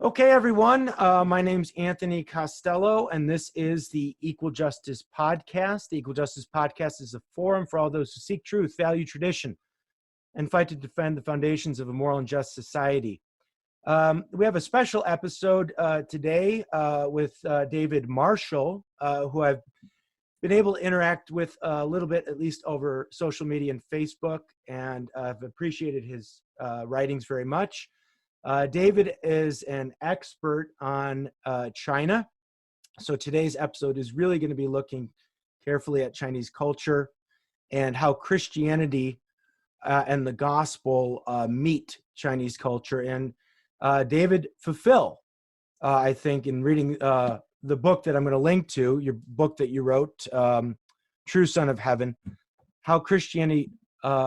Okay, everyone. My name's Anthony Costello, and this is the Equal Justice Podcast. The Equal Justice Podcast is a forum for all those who seek truth, value tradition, and fight to defend the foundations of a moral and just society. We have a special episode today with David Marshall, who I've been able to interact with a little bit, at least over social media and Facebook, and I've appreciated his writings very much. David is an expert on China. So today's episode is really going to be looking carefully at Chinese culture and how Christianity and the gospel meet Chinese culture. And David fulfill, I think, in reading the book that I'm going to link to, your book that you wrote, True Son of Heaven, how Christianity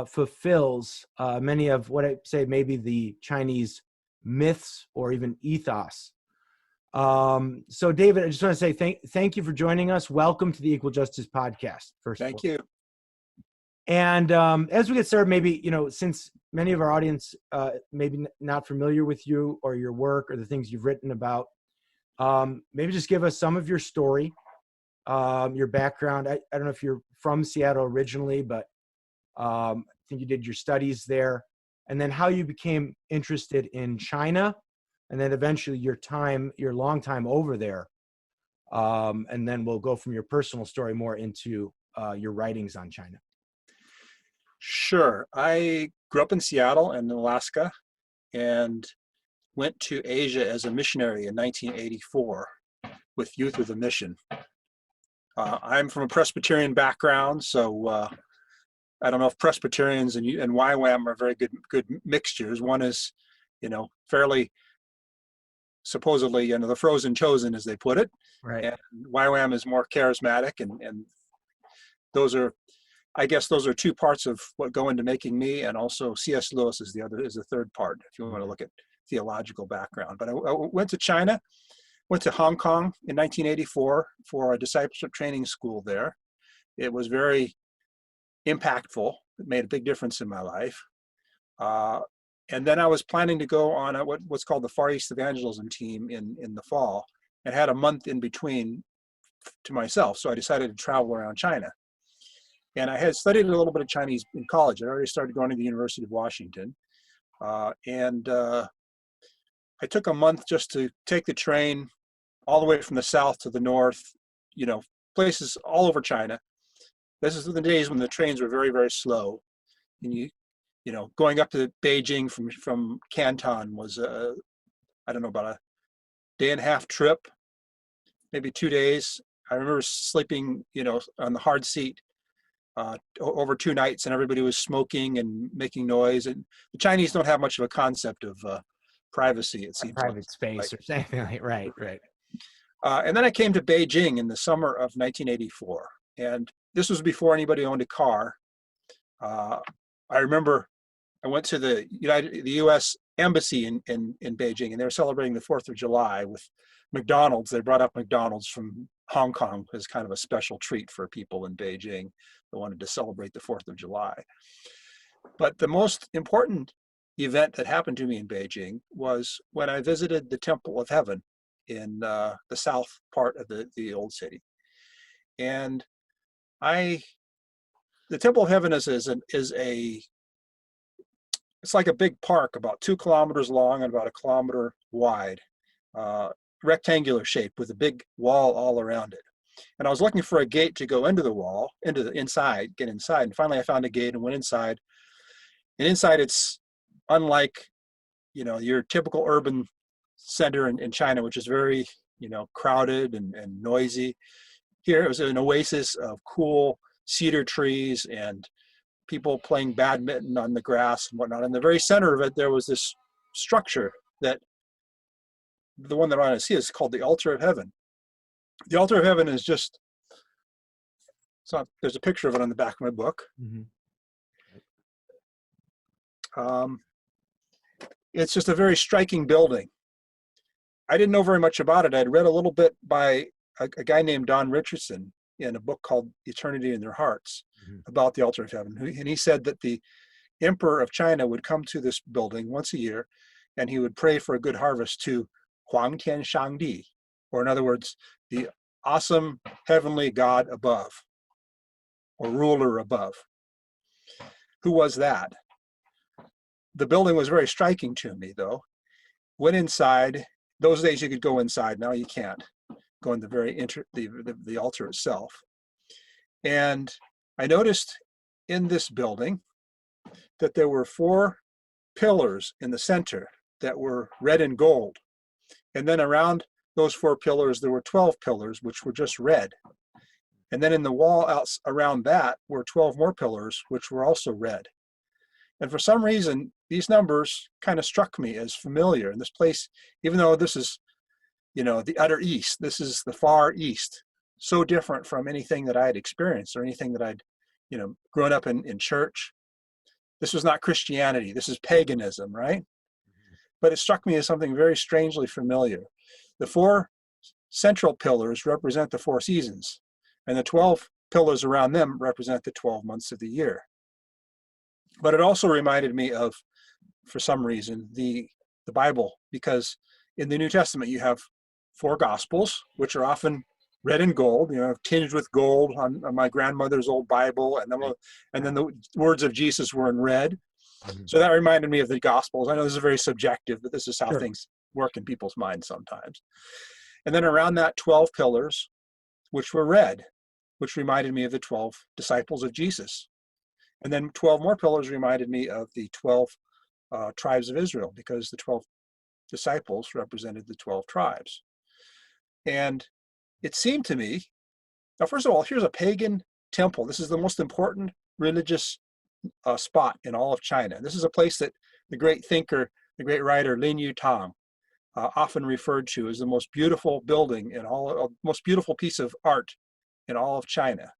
fulfills many of what I say maybe the Chinese myths or even ethos. So David, I just want to say thank you for joining us. Welcome to the Equal Justice Podcast. Thank you. And as we get started, maybe, since many of our audience maybe not familiar with you or your work or the things you've written about, maybe just give us some of your story, your background. I don't know if you're from Seattle originally, but I think you did your studies there. And then how you became interested in China, and then eventually your long time over there. And then we'll go from your personal story more into your writings on China. Sure. I grew up in Seattle and Alaska and went to Asia as a missionary in 1984 with Youth with a Mission. I'm from a Presbyterian background, so I don't know if Presbyterians and YWAM are very good mixtures. One is, fairly supposedly, the frozen chosen, as they put it. Right. And YWAM is more charismatic, and those are two parts of what go into making me, and also C.S. Lewis is the third part, if you want to look at theological background. But I went to China, went to Hong Kong in 1984 for a discipleship training school there. It was very impactful. It made a big difference in my life. And then I was planning to go on what's called the Far East Evangelism team in the fall, and had a month in between to myself. So I decided to travel around China. And I had studied a little bit of Chinese in college. I already started going to the University of Washington. And I took a month just to take the train all the way from the south to the north, places all over China. This is the days when the trains were very, very slow. And going up to Beijing from Canton was about a day and a half trip, maybe 2 days. I remember sleeping, on the hard seat over 2 nights, and everybody was smoking and making noise. And the Chinese don't have much of a concept of privacy, it seems. Private space or something like right. And then I came to Beijing in the summer of 1984. And this was before anybody owned a car. I remember I went to the U.S. Embassy in Beijing, and they were celebrating the 4th of July with McDonald's. They brought up McDonald's from Hong Kong as kind of a special treat for people in Beijing that wanted to celebrate the 4th of July. But the most important event that happened to me in Beijing was when I visited the Temple of Heaven in the south part of the old city. And the Temple of Heaven it's like a big park about 2 kilometers long and about 1 kilometer wide, rectangular shape with a big wall all around it. And I was looking for a gate to go into the wall, get inside. And finally I found a gate and went inside. And inside it's unlike, your typical urban center in China, which is very, crowded and noisy. Here it was an oasis of cool cedar trees and people playing badminton on the grass and whatnot. In the very center of it, there was this structure that the one that I want to see is called the Altar of Heaven. The Altar of Heaven is there's a picture of it on the back of my book. Mm-hmm. It's just a very striking building. I didn't know very much about it. I'd read a little bit by a guy named Don Richardson in a book called Eternity in Their Hearts, mm-hmm. about the Altar of Heaven. And he said that the Emperor of China would come to this building once a year, and he would pray for a good harvest to Huang Tian Shang Di, or in other words, the awesome heavenly God above, or ruler above. Who was that? The building was very striking to me, though. Went inside. Those days you could go inside. Now you can't go in the altar itself. And I noticed in this building that there were 4 pillars in the center that were red and gold. And then around those 4 pillars, there were 12 pillars, which were just red. And then in the wall around that were 12 more pillars, which were also red. And for some reason, these numbers kind of struck me as familiar. And this place, even though this is, the utter east, this is the far east, so different from anything that I had experienced or anything that I'd, grown up in church. This was not Christianity. This is paganism, right? But it struck me as something very strangely familiar. The 4 central pillars represent the 4 seasons, and the 12 pillars around them represent the 12 months of the year. But it also reminded me of, for some reason, the Bible, because in the New Testament you have 4 Gospels, which are often red and gold, tinged with gold on my grandmother's old Bible, and then the words of Jesus were in red. So that reminded me of the Gospels. I know this is very subjective, but this is how things work in people's minds sometimes. And then around that 12 pillars, which were red, which reminded me of the 12 disciples of Jesus. And then 12 more pillars reminded me of the 12 tribes of Israel, because the 12 disciples represented the 12 tribes. And it seemed to me, now first of all, here's a pagan temple. This is the most important religious spot in all of China. This is a place that the great thinker, the great writer Lin Yutang often referred to as the most beautiful building most beautiful piece of art in all of China.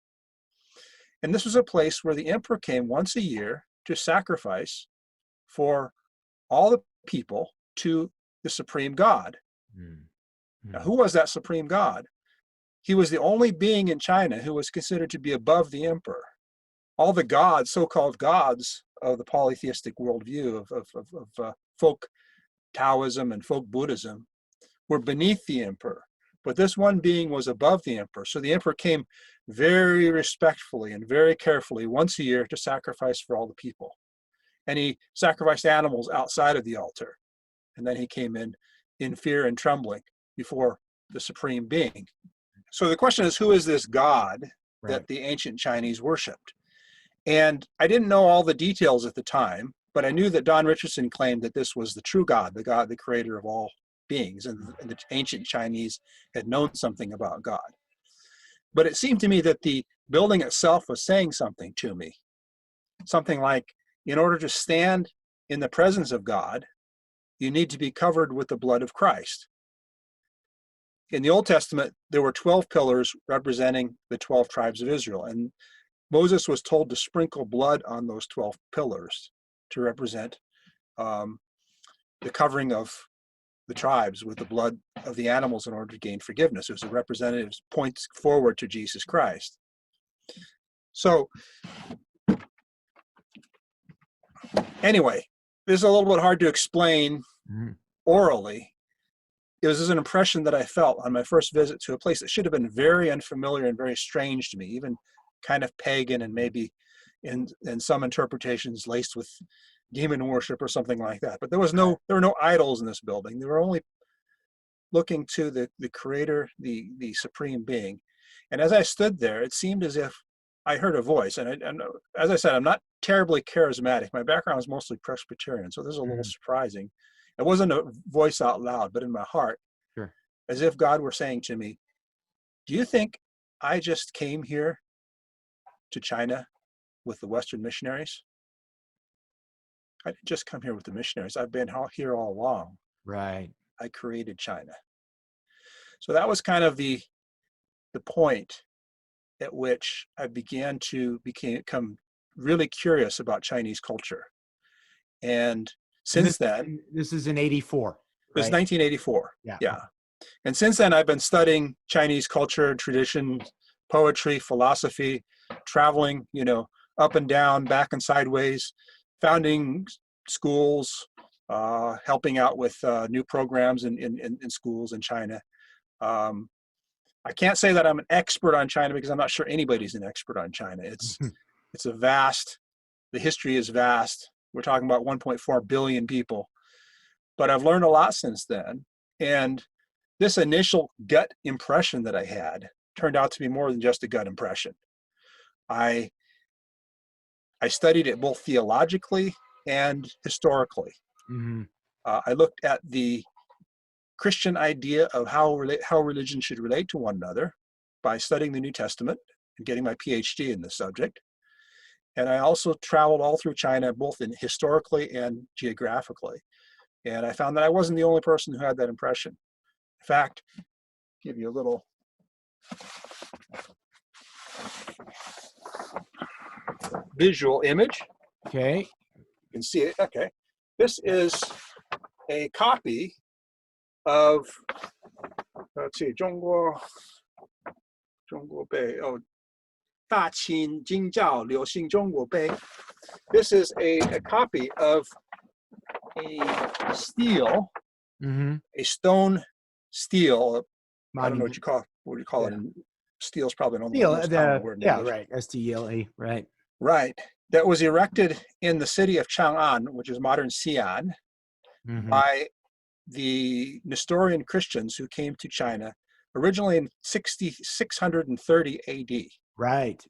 And this was a place where the emperor came once a year to sacrifice for all the people to the supreme God. Now, who was that supreme God? He was the only being in China who was considered to be above the emperor. All the gods, so-called gods of the polytheistic worldview of folk Taoism and folk Buddhism, were beneath the emperor. But this one being was above the emperor. So the emperor came very respectfully and very carefully once a year to sacrifice for all the people. And he sacrificed animals outside of the altar. And then he came in fear and trembling before the supreme being. So the question is, who is this God that the ancient Chinese worshipped? And I didn't know all the details at the time, but I knew that Don Richardson claimed that this was the true God, the creator of all beings, and the ancient Chinese had known something about God. But it seemed to me that the building itself was saying something to me. Something like, in order to stand in the presence of God, you need to be covered with the blood of Christ. In the Old Testament, there were 12 pillars representing the 12 tribes of Israel, and Moses was told to sprinkle blood on those 12 pillars to represent the covering of the tribes with the blood of the animals in order to gain forgiveness. It was a representative, points forward to Jesus Christ. So anyway, this is a little bit hard to explain orally. It was an impression that I felt on my first visit to a place that should have been very unfamiliar and very strange to me, even kind of pagan and maybe in some interpretations laced with demon worship or something like that. But there were no idols in this building. They were only looking to the creator, the supreme being. And as I stood there, it seemed as if I heard a voice. And as I said, I'm not terribly charismatic. My background is mostly Presbyterian, so this is a little surprising. It wasn't a voice out loud, but in my heart, as if God were saying to me, do you think I just came here to China with the Western missionaries? I didn't just come here with the missionaries. I've been here all along. Right. I created China. So that was kind of the point at which I began to become really curious about Chinese culture. And since then, this is in 84. This is 1984. Yeah. And since then, I've been studying Chinese culture, tradition, poetry, philosophy, traveling, up and down, back and sideways, founding schools, helping out with new programs in schools in China. I can't say that I'm an expert on China because I'm not sure anybody's an expert on China. It's a vast, the history is vast. We're talking about 1.4 billion people, but I've learned a lot since then. And this initial gut impression that I had turned out to be more than just a gut impression. I studied it both theologically and historically. Mm-hmm. I looked at the Christian idea of how religion should relate to one another by studying the New Testament and getting my Ph.D. in this subject. And I also traveled all through China, both historically and geographically. And I found that I wasn't the only person who had that impression. In fact, give you a little visual image. Okay. You can see it. Okay. This is a copy of, let's see, 中国杯. Oh, 大清经教流行中国杯. This is a copy of a stele, Mm-hmm. a stone stele. I don't know Monument. what you call it. Steel's probably not the Stele, most common word in English. right. STELE, right. Right. That was erected in the city of Chang'an, which is modern Xi'an, Mm-hmm. by the Nestorian Christians who came to China originally in 630 AD. Right.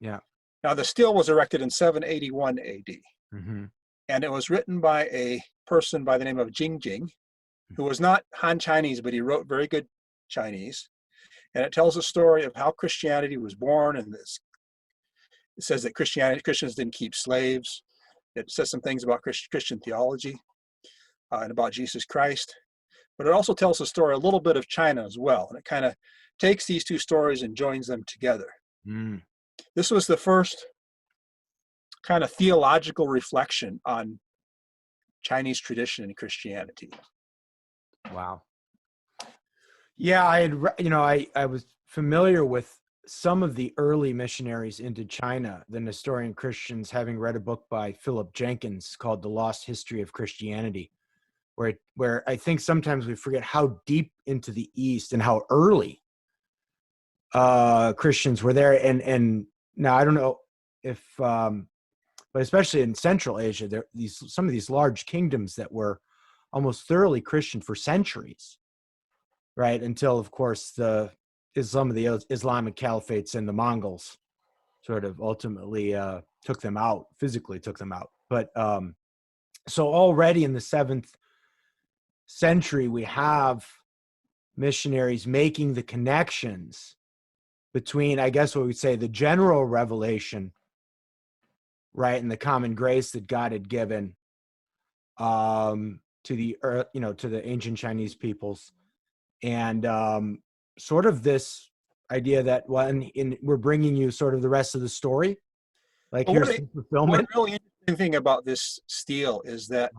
Yeah. Now, the stele was erected in 781 AD, Mm-hmm. and it was written by a person by the name of Jing Jing, who was not Han Chinese, but he wrote very good Chinese. And it tells a story of how Christianity was born, and it says that Christians didn't keep slaves. It says some things about Christian theology and about Jesus Christ. But it also tells the story a little bit of China as well. And it kind of takes these two stories and joins them together. Mm. This was the first kind of theological reflection on Chinese tradition and Christianity. Wow. Yeah, I was familiar with some of the early missionaries into China, the Nestorian Christians, having read a book by Philip Jenkins called The Lost History of Christianity, where I think sometimes we forget how deep into the East and how early Christians were there. And now I don't know if, but especially in Central Asia, there some of these large kingdoms that were almost thoroughly Christian for centuries. Right, until, of course, some of the Islamic caliphates and the Mongols sort of ultimately physically took them out. But so already in the 7th century, we have missionaries making the connections between, I guess what we'd say, the general revelation, right, and the common grace that God had given to the ancient Chinese peoples. And sort of this idea that we're bringing you sort of the rest of the story, like here's the fulfillment. One really interesting thing about this stele is that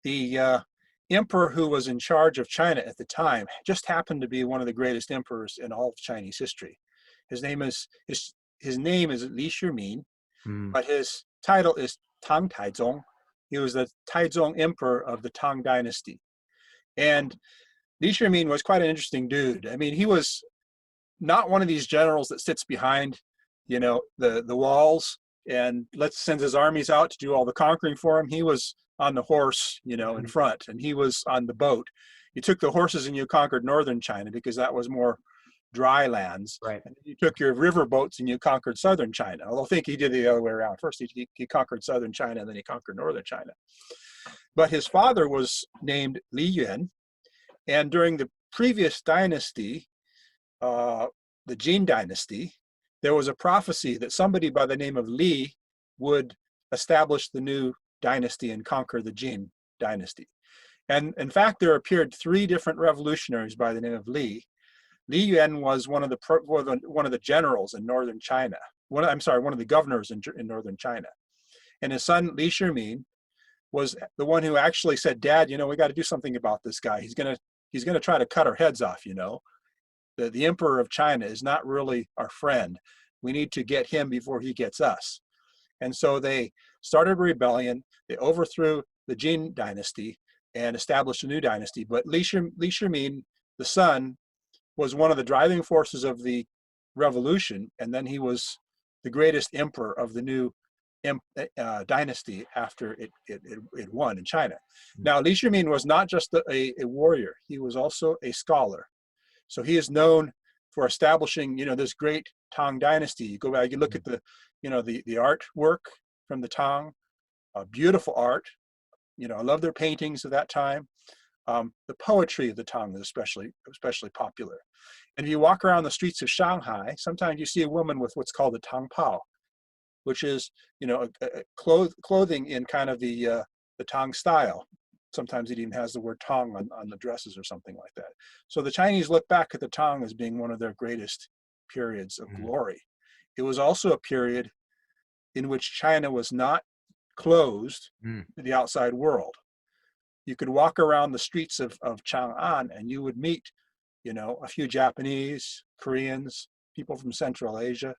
the emperor who was in charge of China at the time just happened to be one of the greatest emperors in all of Chinese history. His name is Li Shimin, but his title is Tang Taizong. He was the Taizong emperor of the Tang dynasty, and Li Shimin was quite an interesting dude. I mean, he was not one of these generals that sits behind, the walls and sends his armies out to do all the conquering for him. He was on the horse, in front, and he was on the boat. You took the horses and you conquered northern China because that was more dry lands. Right. And you took your river boats and you conquered southern China. Although I think he did the other way around. First he conquered southern China and then he conquered northern China. But his father was named Li Yuan. And during the previous dynasty, the Jin dynasty, there was a prophecy that somebody by the name of Li would establish the new dynasty and conquer the Jin dynasty. And in fact, there appeared 3 different revolutionaries by the name of Li. Li Yuan was one of the generals in northern China. One of the governors in northern China. And his son Li Shimin was the one who actually said, "Dad, we got to do something about this guy. He's gonna try to cut our heads off. The emperor of China is not really our friend. We need to get him before he gets us." And so they started a rebellion. They overthrew the Jin dynasty and established a new dynasty. But Li Shimin, the son, was one of the driving forces of the revolution, and then he was the greatest emperor of the new dynasty after it won in China. Now, Li Shimin was not just a warrior; he was also a scholar. So he is known for establishing, this great Tang dynasty. You go back, you look at the artwork from the Tang, beautiful art. I love their paintings of that time. The poetry of the Tang is especially popular. And if you walk around the streets of Shanghai, sometimes you see a woman with what's called a Tang Pao, which is, clothing in kind of the Tang style. Sometimes it even has the word Tang on the dresses or something like that. So the Chinese look back at the Tang as being one of their greatest periods of glory. It was also a period in which China was not closed to the outside world. You could walk around the streets of Chang'an and you would meet, a few Japanese, Koreans, people from Central Asia.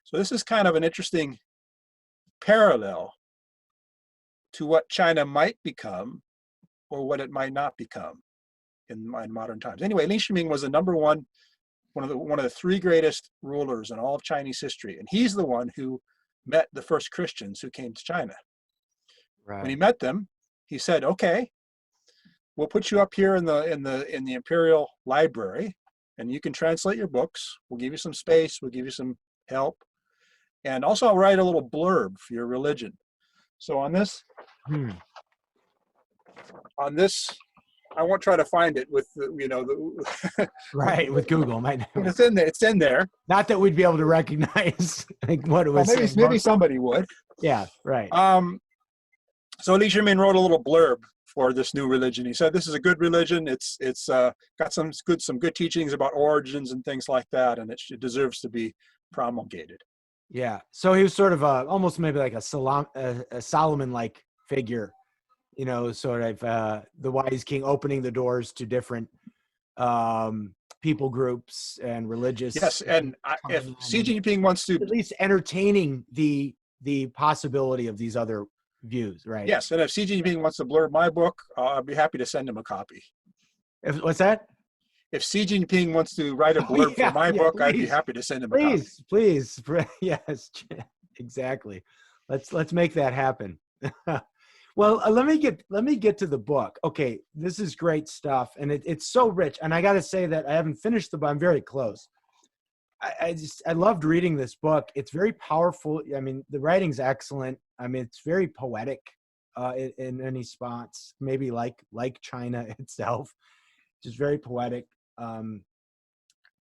So this is kind of an interesting parallel to what China might become or what it might not become in modern times. Anyway, Li Shimin was the number one of the three greatest rulers in all of Chinese history, and he's the one who met the first Christians who came to China. Right. When he met them, he said, "Okay, we'll put you up here in the imperial library, and you can translate your books. We'll give you some space. We'll give you some help, and also I'll write a little blurb for your religion." So on this, I won't try to find it with Right, with Google. it's in there. It's in there. Not that we'd be able to recognize what it was. Well, maybe somebody would. Yeah, right. So Li Shimin wrote a little blurb for this new religion. He said, "This is a good religion. It's got some good teachings about origins and things like that, and it deserves to be promulgated." Yeah. So he was sort of almost maybe like a Solomon-like figure, sort of the wise king opening the doors to different people groups and religious. Yes, and if Xi Jinping wants to at least entertaining the possibility of these other views, right? Yes, and if Xi Jinping wants to blurb my book, I'd be happy to send him a copy. What's that? If Xi Jinping wants to write a blurb for my book, please, I'd be happy to send him a copy. Please, yes, exactly. Let's make that happen. Well, let me get to the book. Okay, this is great stuff, and it's so rich. And I got to say that I haven't finished the book. I'm very close. I loved reading this book. It's very powerful. I mean, the writing's excellent. I mean, it's very poetic in many spots. Maybe like China itself, just very poetic. But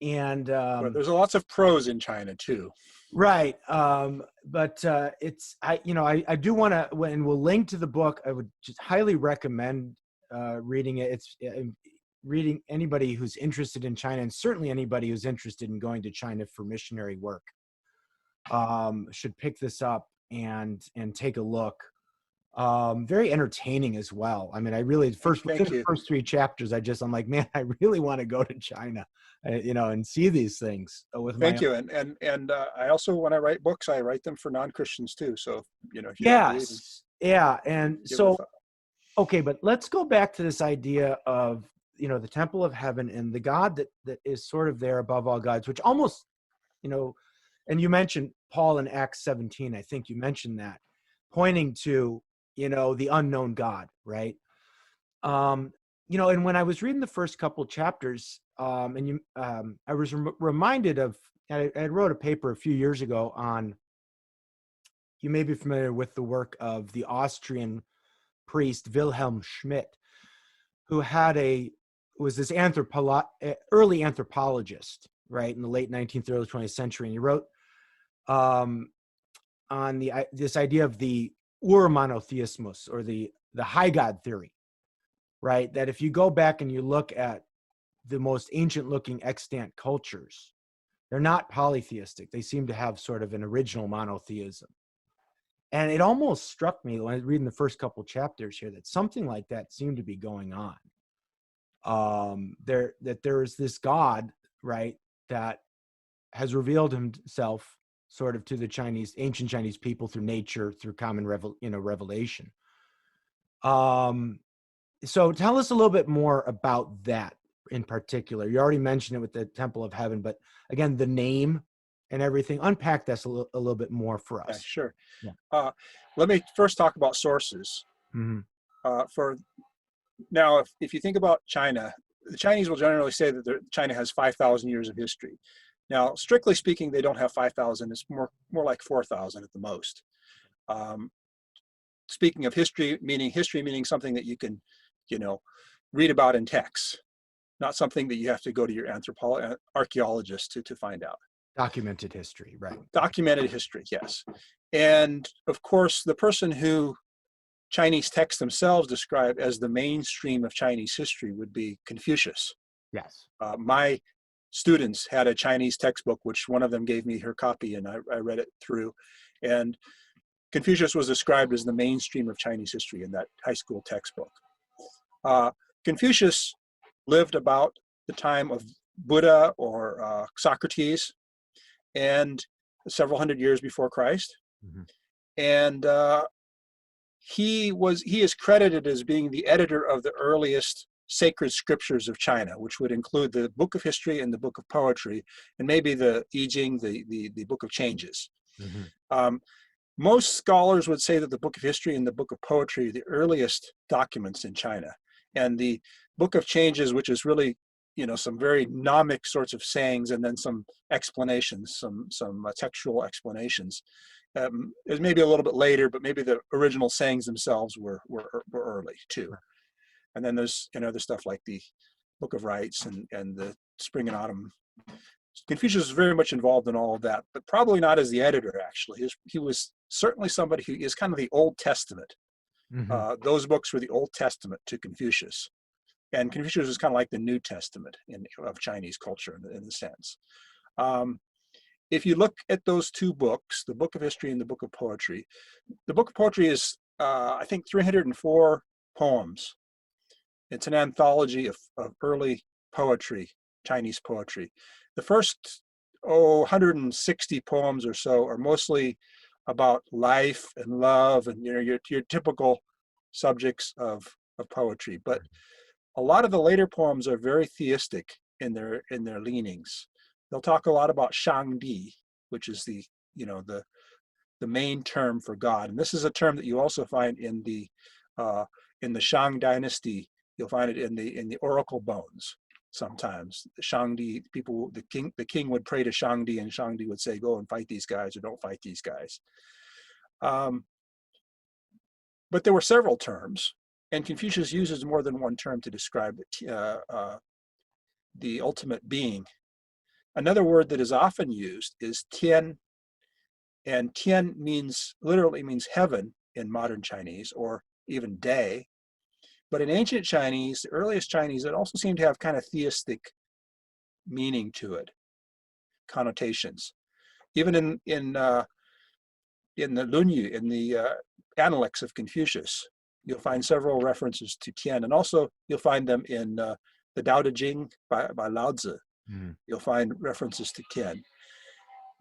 there's lots of prose in China too. Right. But I do want to, and we'll link to the book. I would just highly recommend reading it. It's reading anybody who's interested in China, and certainly anybody who's interested in going to China for missionary work should pick this up and take a look. Very entertaining as well. I mean, I really within the first three chapters, I'm like, man, I really want to go to China, and see these things with Thank you. And I also, when I write books, I write them for non-Christians too. So, if you yes. Yeah. And so, okay, but let's go back to this idea of, the temple of heaven and the God that is sort of there above all gods, which almost, and you mentioned Paul in Acts 17, I think you mentioned that, pointing to, the unknown God, right? And when I was reading the first couple chapters, I was reminded of, I wrote a paper a few years ago on, you may be familiar with the work of the Austrian priest Wilhelm Schmidt, who was this early anthropologist, right, in the late 19th, early 20th century. And he wrote on this idea of the Ur-monotheismus, or the high God theory, right? That if you go back and you look at the most ancient looking extant cultures, they're not polytheistic. They seem to have sort of an original monotheism. And it almost struck me when I was reading the first couple chapters here that something like that seemed to be going on. There is this God, right, that has revealed himself sort of to the ancient Chinese people through nature, through common revelation. So tell us a little bit more about that in particular. You already mentioned it with the Temple of Heaven, but again, the name and everything. Unpack this a little bit more for Yeah, us. sure. Yeah. Let me first talk about sources. Mm-hmm. For now, if you think about China, the Chinese will generally say that China has 5,000 years of history. Now, strictly speaking, they don't have 5,000. It's more like 4,000 at the most. Um, Speaking of history meaning something that you can, read about in texts, not something that you have to go to your archaeologist to find out. Documented history, right? Documented history, yes. And of course, the person who Chinese texts themselves describe as the mainstream of Chinese history would be Confucius. Yes. My students had a Chinese textbook, which one of them gave me her copy, and I read it through. And Confucius was described as the mainstream of Chinese history in that high school textbook. Confucius lived about the time of Buddha or Socrates, and several hundred years before Christ. Mm-hmm. And he is credited as being the editor of the earliest sacred scriptures of China, which would include the Book of History and the Book of Poetry, and maybe the I Ching, the Book of Changes. Mm-hmm. Most scholars would say that the Book of History and the Book of Poetry are the earliest documents in China. And the Book of Changes, which is really, some very gnomic sorts of sayings and then some explanations, some textual explanations. It may be a little bit later, but maybe the original sayings themselves were early too. And then there's other stuff like the Book of Rites and the Spring and Autumn. Confucius was very much involved in all of that, but probably not as the editor, actually. He was certainly somebody who is kind of the Old Testament. Mm-hmm. Those books were the Old Testament to Confucius. And Confucius was kind of like the New Testament of Chinese culture in a sense. If you look at those two books, the Book of History and the Book of Poetry, the Book of Poetry is, I think, 304 poems. It's an anthology of early poetry, Chinese poetry. The first 160 poems or so are mostly about life and love and your typical subjects of poetry. But a lot of the later poems are very theistic in their leanings. They'll talk a lot about Shangdi, which is the main term for God. And this is a term that you also find in the Shang dynasty. You'll find it in the oracle bones sometimes. The Shangdi people, the king would pray to Shangdi, and Shangdi would say, "Go and fight these guys," or "Don't fight these guys." But there were several terms, and Confucius uses more than one term to describe the ultimate being. Another word that is often used is Tian, and Tian literally means heaven in modern Chinese, or even day. But in ancient Chinese, the earliest Chinese, it also seemed to have kind of theistic meaning to it, connotations. Even in the Lunyu, in the Analects of Confucius, you'll find several references to Tian, and also you'll find them in the Tao Te Ching by Lao Tzu. Mm. You'll find references to Tian.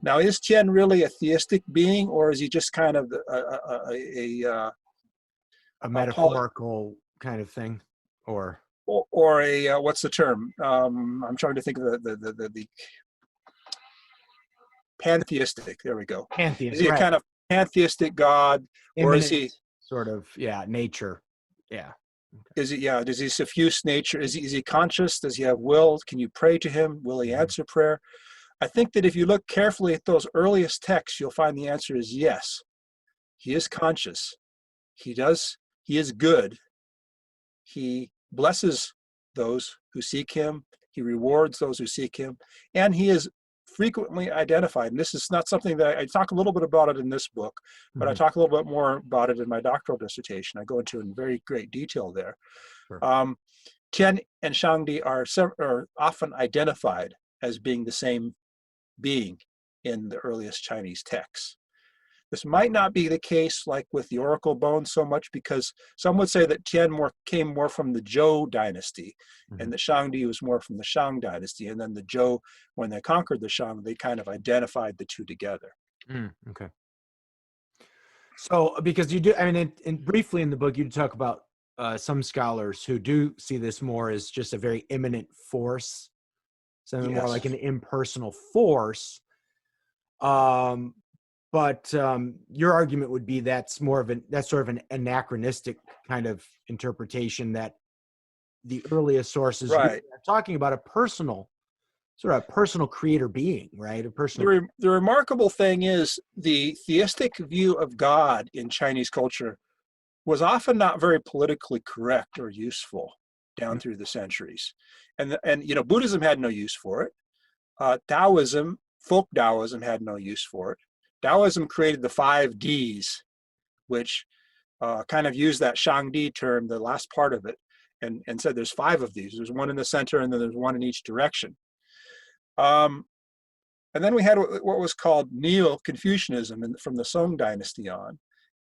Now, is Tian really a theistic being, or is he just kind of a metaphorical kind of thing, or a what's the term? I'm trying to think of the pantheistic. There we go. Pantheist, is he a kind of pantheistic God, immanent, or is he sort of nature? Yeah. Okay. Is he does he suffuse nature? Is he conscious? Does he have will? Can you pray to him? Will he answer prayer? I think that if you look carefully at those earliest texts, you'll find the answer is yes. He is conscious. He is good. He blesses those who seek him. He rewards those who seek him. And he is frequently identified. And this is not something that I talk a little bit about it in this book, but I talk a little bit more about it in my doctoral dissertation. I go into it in very great detail there. Sure. Tian and Shangdi are often identified as being the same being in the earliest Chinese texts. This might not be the case like with the oracle bones so much, because some would say that Tian came more from the Zhou dynasty, and that Shangdi was more from the Shang dynasty. And then the Zhou, when they conquered the Shang, they kind of identified the two together. Okay. So, because you do, I mean, briefly in the book, you talk about some scholars who do see this more as just a very imminent force, something more like Yes. an impersonal force. But your argument would be that's sort of an anachronistic kind of interpretation, that the earliest sources Right. are talking about a personal creator being, right? A personal. The remarkable thing is the theistic view of God in Chinese culture was often not very politically correct or useful down through the centuries. And you know, Buddhism had no use for it. Taoism, folk Taoism had no use for it. Taoism created the 5 Ds, which kind of used that Shangdi term, the last part of it, and said there's 5 of these. There's one in the center, and then there's one in each direction. And then we had what was called Neo-Confucianism from the Song dynasty on.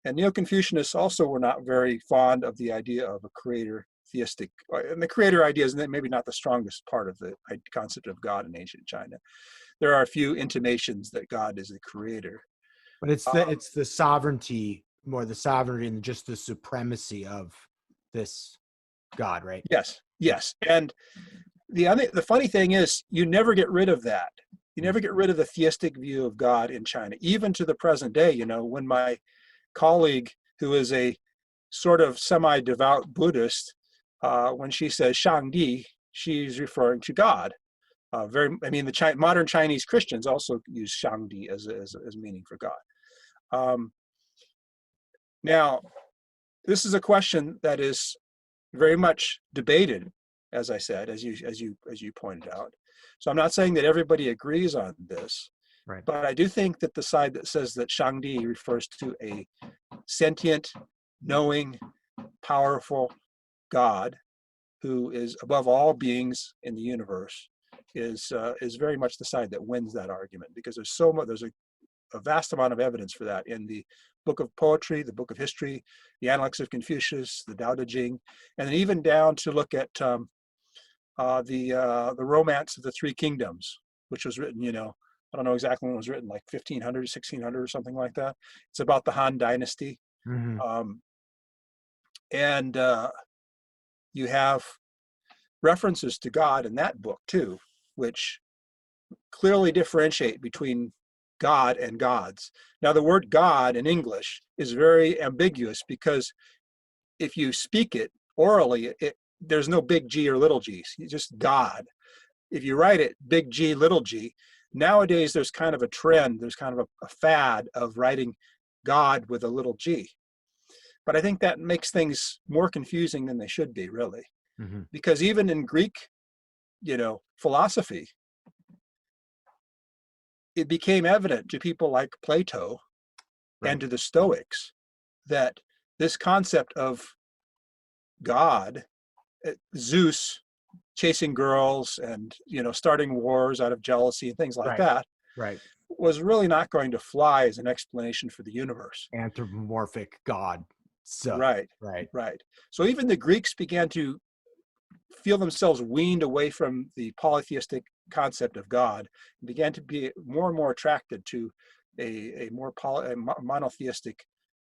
And Neo-Confucianists also were not very fond of the idea of a creator theistic, and the creator idea is maybe not the strongest part of the concept of God in ancient China. There are a few intimations that God is a creator. But it's the sovereignty, more the sovereignty and just the supremacy of this God, right? Yes, yes. And the funny thing is, you never get rid of that. You never get rid of the theistic view of God in China, even to the present day. You know, when my colleague, who is a sort of semi-devout Buddhist, when she says Shangdi, she's referring to God. The modern Chinese Christians also use Shangdi as meaning for God. Now, this is a question that is very much debated, as I said, as you pointed out. So I'm not saying that everybody agrees on this, Right. but I do think that the side that says that Shangdi refers to a sentient, knowing, powerful God who is above all beings in the universe is very much the side that wins that argument, because there's a vast amount of evidence for that in the book of poetry, the book of history, the Analects of Confucius, the Tao Te Ching, and then even down to look at the Romance of the Three Kingdoms, which was written, you know, I don't know exactly when it was written, like 1500, 1600 or something like that. It's about the Han Dynasty. Mm-hmm. And you have references to God in that book too, which clearly differentiate between God and gods. Now, the word God in English is very ambiguous, because if you speak it orally, there's no big G or little g. It's just God. If you write it big G, little g, nowadays there's kind of a trend, there's kind of a fad of writing God with a little g. But I think that makes things more confusing than they should be, really. Mm-hmm. Because even in Greek, you know, philosophy, it became evident to people like Plato and to the Stoics that this concept of God, Zeus chasing girls and, you know, starting wars out of jealousy and things like that, was really not going to fly as an explanation for the universe. Anthropomorphic God. So, right. So even the Greeks began to feel themselves weaned away from the polytheistic concept of God, and began to be more and more attracted to a monotheistic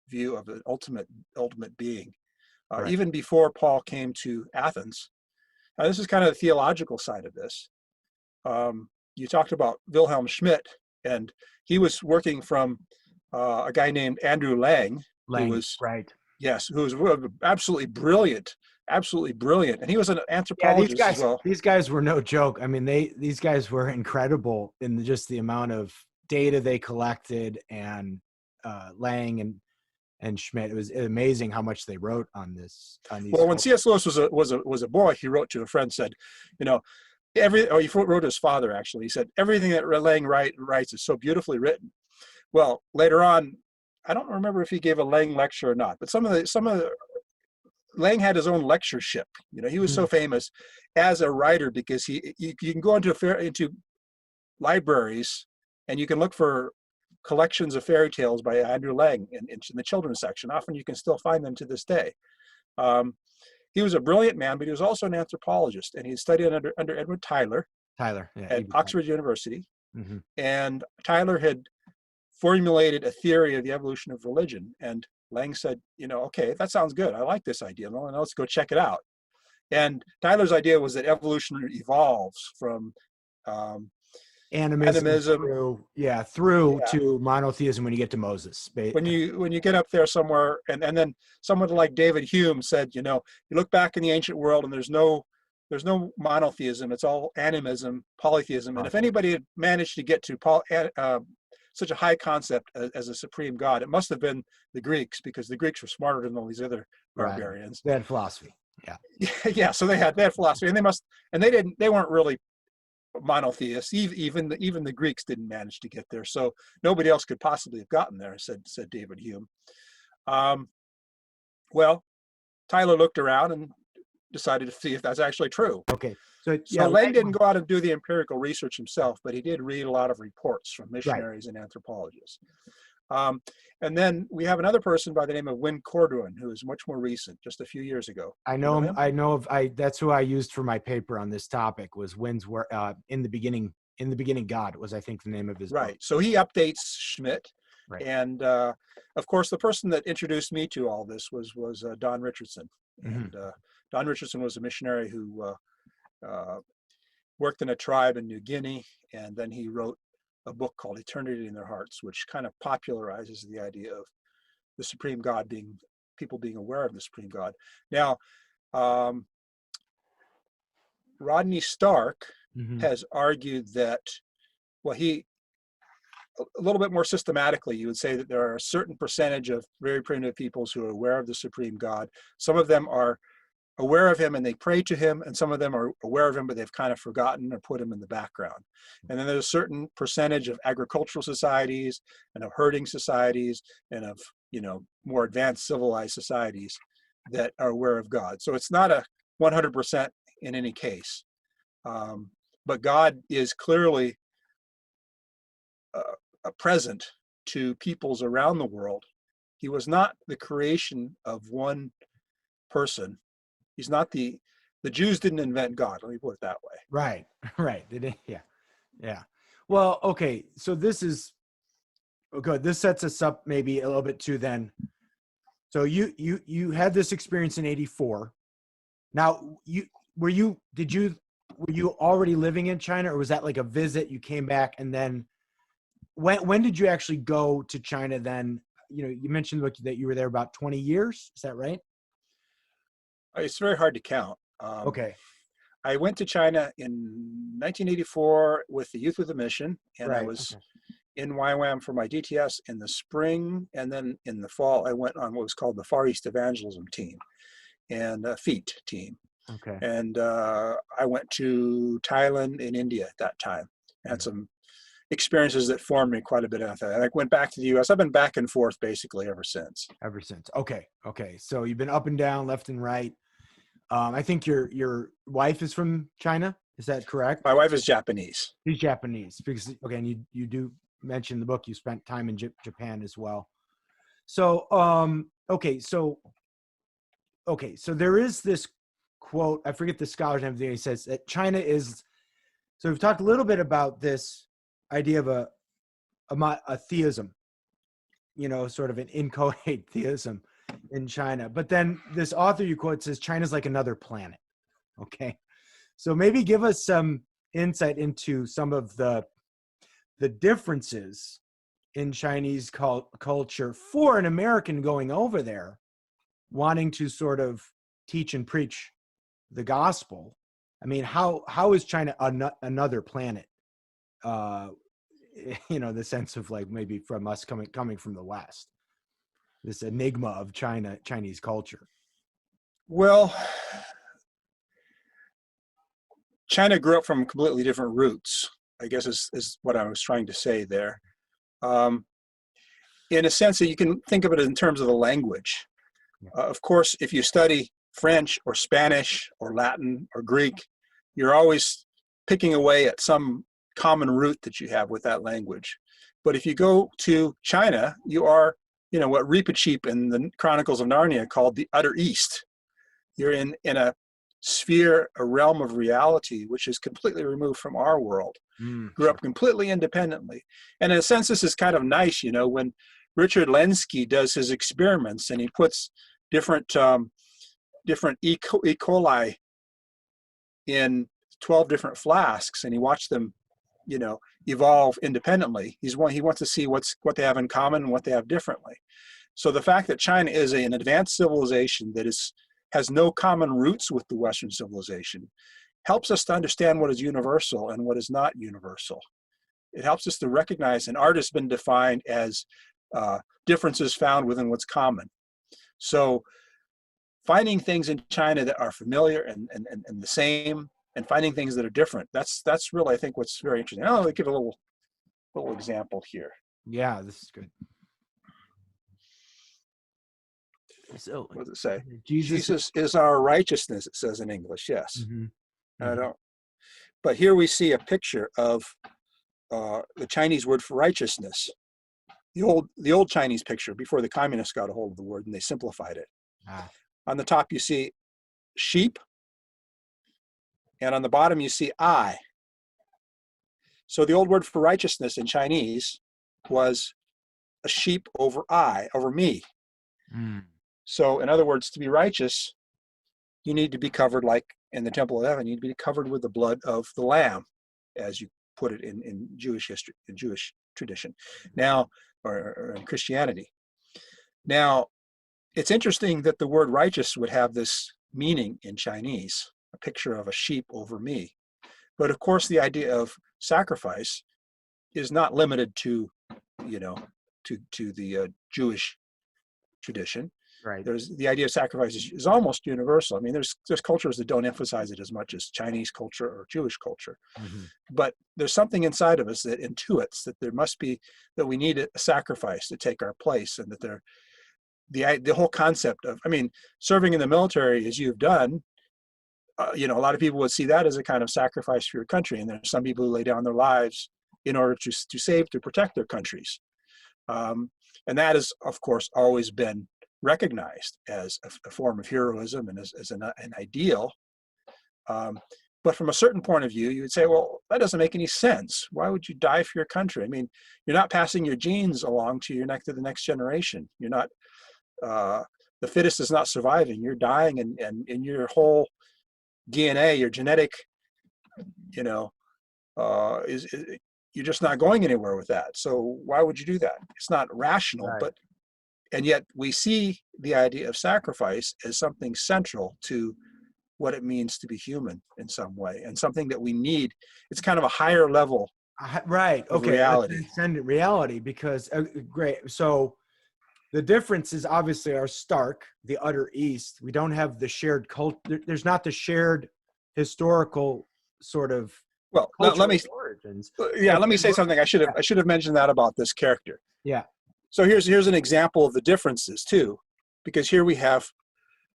view of an ultimate being. Even before Paul came to Athens. Now, this is kind of the theological side of this. You talked about Wilhelm Schmidt, and he was working from a guy named Andrew Lang, who was absolutely brilliant, and he was an anthropologist as well. These guys were no joke. I mean, these guys were incredible in just the amount of data they collected, and Lang and Schmidt. It was amazing how much they wrote on this. Well, when C.S. Lewis was a boy, he wrote to a friend, said, you know, he wrote to his father, actually. He said, everything that Lang writes is so beautifully written. Well, later on, I don't remember if he gave a Lang lecture or not, but some of the Lang had his own lectureship. You know, he was so famous as a writer because you can go into libraries and you can look for collections of fairy tales by Andrew Lang in the children's section. Often you can still find them to this day. He was a brilliant man, but he was also an anthropologist, and he studied under Edward Tyler at Oxford University. And Tyler had formulated a theory of the evolution of religion, and Lang said, okay, that sounds good. I like this idea. Well, let's go check it out. And Tyler's idea was that evolution evolves from um, Animism animism. through Yeah. to monotheism when you get to Moses. When you get up there somewhere, and then someone like David Hume said, you look back in the ancient world and there's no monotheism. It's all animism, polytheism. And if anybody had managed to get to such a high concept as a supreme God, it must have been the Greeks, because the Greeks were smarter than all these other barbarians. They had philosophy. Yeah. Yeah. So they had philosophy, and they weren't really monotheists. Even the Greeks didn't manage to get there. So nobody else could possibly have gotten there, said David Hume. Well, Tyler looked around and decided to see if that's actually true. Okay. So Lang didn't go out and do the empirical research himself, but he did read a lot of reports from missionaries and anthropologists. And then we have another person by the name of Win Corduan, who is much more recent, just a few years ago. I know him. That's who I used for my paper on this topic, was Win's work, in the beginning, God was, I think, the name of his book. So he updates Schmidt. Right. And of course, the person that introduced me to all this was Don Richardson. Mm-hmm. And Don Richardson was a missionary who worked in a tribe in New Guinea, and then he wrote a book called Eternity in Their Hearts, which kind of popularizes the idea of the Supreme God people being aware of the Supreme God. Now, Rodney Stark has argued that, a little bit more systematically, you would say that there are a certain percentage of very primitive peoples who are aware of the Supreme God. Some of them are aware of him and they pray to him, and some of them are aware of him, but they've kind of forgotten or put him in the background. And then there's a certain percentage of agricultural societies and of herding societies and of, more advanced civilized societies that are aware of God. So it's not a 100% in any case. But God is clearly present to peoples around the world. He was not the creation of one person. He's not the Jews didn't invent God. Let me put it that way. Right. Yeah. Well, okay. So this is good. This sets us up maybe a little bit too then. So you had this experience in 84. Now were you already living in China, or was that like a visit? You came back, and then when did you actually go to China then? You mentioned that you were there about 20 years. Is that right? It's very hard to count. Okay. I went to China in 1984 with the Youth with a Mission, and I was in YWAM for my DTS in the spring, and then in the fall I went on what was called the Far East Evangelism Team and a FEAT team. Okay. And I went to Thailand and India at that time. I had some experiences that formed me quite a bit after that. I went back to the U.S. I've been back and forth basically ever since. Okay. So you've been up and down, left and right. I think your wife is from China. Is that correct? My wife is Japanese. She's Japanese, because again, you do mention in the book you spent time in Japan as well. So so there is this quote. I forget the scholar's name. He says that China is. So we've talked a little bit about this idea of a theism, sort of an inchoate theism in China. But then this author you quote says China's like another planet. Okay. So maybe give us some insight into some of the differences in Chinese culture for an American going over there, wanting to sort of teach and preach the gospel. I mean, how is China another planet? The sense of like maybe from us coming from the West, this enigma of Chinese culture. Well, China grew up from completely different roots, I guess is what I was trying to say there. In a sense that you can think of it in terms of the language. Of course, if you study French or Spanish or Latin or Greek, you're always picking away at some common root that you have with that language. But if you go to China, you are, what Rinpoche in the Chronicles of Narnia called the utter East. You're in a sphere, a realm of reality, which is completely removed from our world. Grew up completely independently. And in a sense, this is kind of nice, when Richard Lenski does his experiments, and he puts different E. coli in 12 different flasks, and he watched them, evolve independently. He wants to see what they have in common and what they have differently. So the fact that China is an advanced civilization that has no common roots with the Western civilization helps us to understand what is universal and what is not universal. It helps us to recognize, and art has been defined as differences found within what's common. So finding things in China that are familiar and the same, and finding things that are different, that's really, I think, what's very interesting. I'll give a little example here. Yeah, this is good. So What does it say? Jesus is our righteousness, it says in English, yes. Mm-hmm. I don't. But here we see a picture of the Chinese word for righteousness. The old Chinese picture before the communists got a hold of the word and they simplified it. On the top you see sheep, and on the bottom you see I. So the old word for righteousness in Chinese was a sheep over I, over me. Mm. So in other words, to be righteous, you need to be covered, like in the Temple of Heaven, you need to be covered with the blood of the Lamb, as you put it in Jewish history, in Jewish tradition, now, or in Christianity. Now, it's interesting that the word righteous would have this meaning in Chinese, a picture of a sheep over me. But of course, the idea of sacrifice is not limited to, to the Jewish tradition. Right. There's the idea of sacrifice is almost universal. I mean, there's cultures that don't emphasize it as much as Chinese culture or Jewish culture. Mm-hmm. But there's something inside of us that intuits that that we need a sacrifice to take our place, and that the whole concept of, serving in the military as you've done, a lot of people would see that as a kind of sacrifice for your country. And there's some people who lay down their lives in order to protect their countries. And that has, of course, always been recognized as a form of heroism and as an ideal. But from a certain point of view, you would say, well, that doesn't make any sense. Why would you die for your country? I mean, you're not passing your genes along to the next generation. You're not, the fittest is not surviving. You're dying, and your whole DNA, your genetic, you're just not going anywhere with that. So why would you do that? It's not rational, Right. And yet we see the idea of sacrifice as something central to what it means to be human in some way, and something that we need. It's kind of a higher level right. of Okay. reality. Transcendent reality, because great. So the differences obviously are stark. The utter East, we don't have the shared culture. There's not the shared historical sort of Well, let me origins. let me say something. I should have mentioned that about this character. Yeah. So here's an example of the differences too, because here we have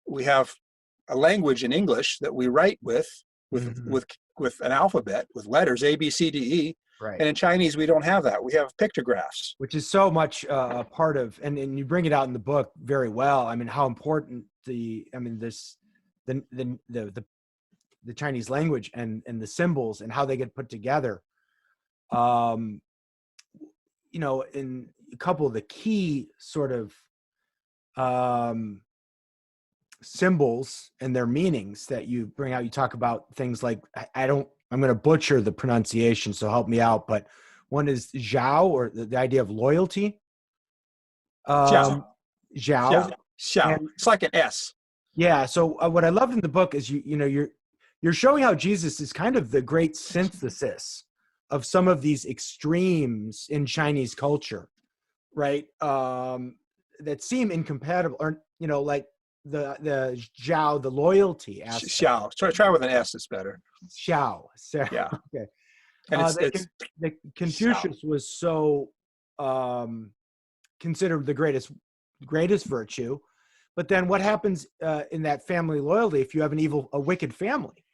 a language in English that we write with an alphabet, with letters A, B, C, D, E. Right. And in Chinese, we don't have that. We have pictographs, which is so much a part of, and you bring it out in the book very well. I mean, how important the Chinese language and the symbols and how they get put together. In a couple of the key sort of symbols and their meanings that you bring out, you talk about things like, I'm going to butcher the pronunciation, so help me out, but one is Zhao, or the idea of loyalty. Xiao. Zhao. And it's like an S. Yeah. So what I love in the book is you're showing how Jesus is kind of the great synthesis of some of these extremes in Chinese culture, right? That seem incompatible, or like the Zhao, the loyalty aspect. Xiao. Try with an S. It's better. Xiao. So, Yeah. Okay. And the Confucius was so considered the greatest virtue, but then what happens in that family loyalty if you have a wicked family,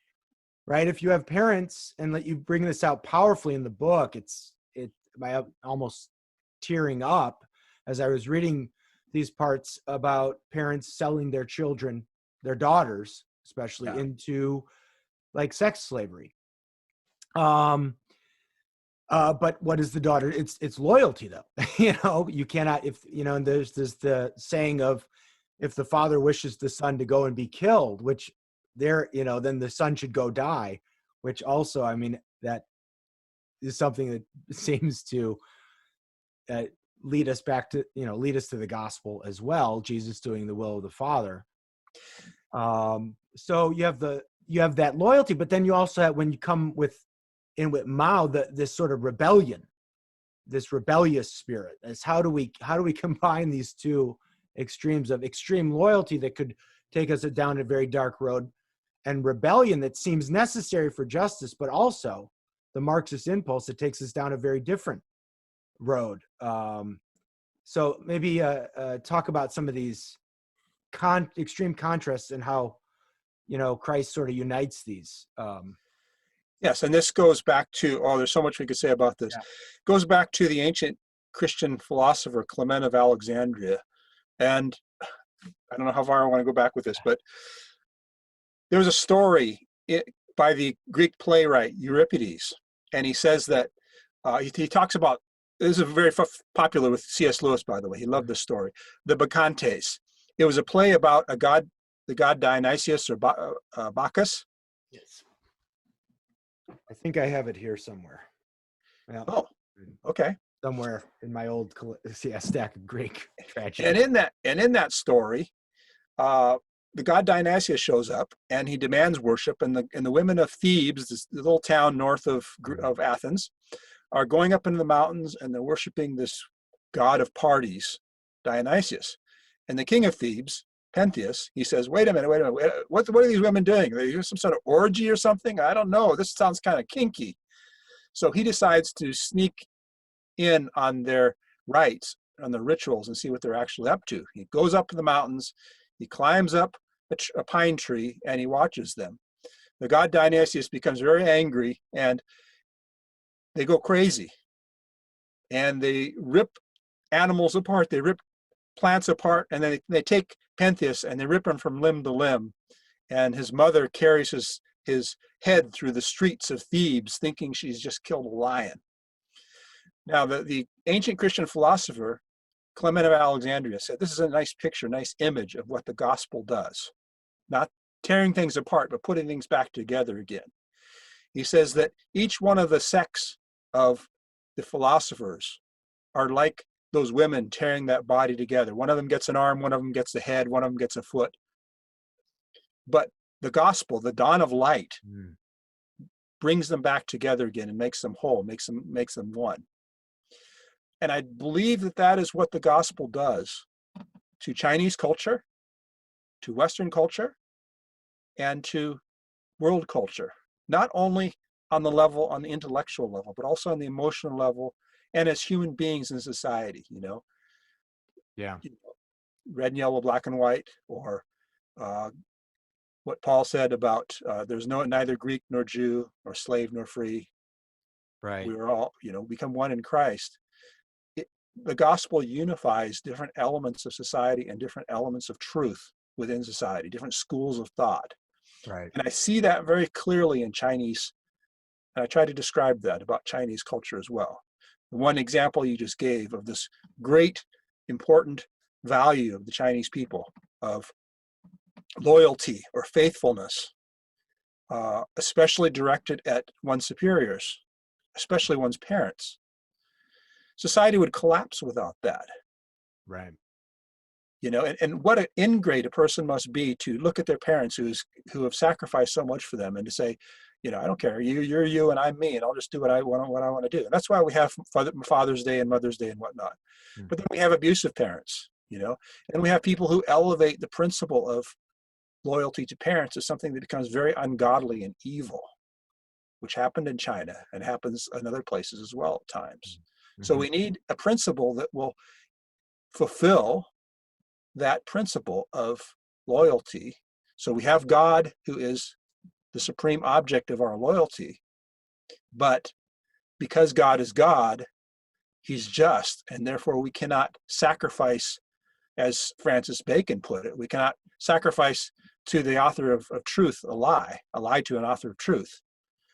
right? If you have parents, and let you bring this out powerfully in the book, by almost tearing up as I was reading these parts about parents selling their children, their daughters especially, into like sex slavery. But what is the daughter? It's loyalty, though. You cannot, if and there's the saying of, if the father wishes the son to go and be killed, which then the son should go die, which also, I mean, that is something that seems to uh, lead us back to, lead us to the gospel as well. Jesus doing the will of the Father. So you have that loyalty, but then you also have, when you come with Mao, this sort of rebellion, this rebellious spirit. Is how do we combine these two extremes of extreme loyalty that could take us down a very dark road, and rebellion that seems necessary for justice, but also the Marxist impulse that takes us down a very different road. So maybe talk about some of these extreme contrasts and how Christ sort of unites these. Yes, and this goes back to, there's so much we could say about this. Yeah. Goes back to the ancient Christian philosopher Clement of Alexandria. And I don't know how far I want to go back with this, but there was a story by the Greek playwright Euripides, and he says that he talks about, this is very popular with C.S. Lewis, by the way. He loved this story, the Bacchantes. It was a play about the god Dionysius or Bacchus. Yes. I think I have it here somewhere. Yeah. Oh, okay. Somewhere in my old stack of Greek tragedy. And in that story, the god Dionysius shows up and he demands worship, and the women of Thebes, this little town north of Athens, are going up into the mountains, and they're worshiping this god of parties, Dionysius. And the king of Thebes, Pentheus, he says, wait a minute, what are these women doing? Are they some sort of orgy or something? I don't know. This sounds kind of kinky. So he decides to sneak in on their rites, on their rituals, and see what they're actually up to. He goes up to the mountains, he climbs up a pine tree, and he watches them. The god Dionysius becomes very angry, and they go crazy. And they rip animals apart, they rip plants apart, and then they take Pentheus and they rip him from limb to limb. And his mother carries his head through the streets of Thebes, thinking she's just killed a lion. Now, the ancient Christian philosopher Clement of Alexandria said, this is a nice picture, nice image of what the gospel does. Not tearing things apart, but putting things back together again. He says that each one of the sects of the philosophers are like those women tearing that body together. One of them gets an arm, one of them gets the head, one of them gets a foot. But the gospel, the dawn of light, brings them back together again and makes them whole, makes them one. And I believe that is what the gospel does to Chinese culture, to Western culture, and to world culture. Not only on the intellectual level, but also on the emotional level, and as human beings in society, Yeah. Red and yellow, black and white, or what Paul said about there's neither Greek nor Jew, nor slave nor free. Right. We are all, become one in Christ. The gospel unifies different elements of society and different elements of truth within society, different schools of thought. Right. And I see that very clearly in Chinese, and I try to describe that about Chinese culture as well. The one example you just gave of this great, important value of the Chinese people, of loyalty or faithfulness, especially directed at one's superiors, especially one's parents. Society would collapse without that. Right. And what an ingrate a person must be to look at their parents who have sacrificed so much for them, and to say, I don't care, you're you and I'm me, and I'll just do what I want to do. And that's why we have Father's Day and Mother's Day and whatnot. But then we have abusive parents, and we have people who elevate the principle of loyalty to parents as something that becomes very ungodly and evil, which happened in China and happens in other places as well at times. So we need a principle that will fulfill that principle of loyalty. So we have God, who is the supreme object of our loyalty, but because God is God, he's just, and therefore we cannot sacrifice, as Francis Bacon put it, we cannot sacrifice to the author of truth a lie to an author of truth.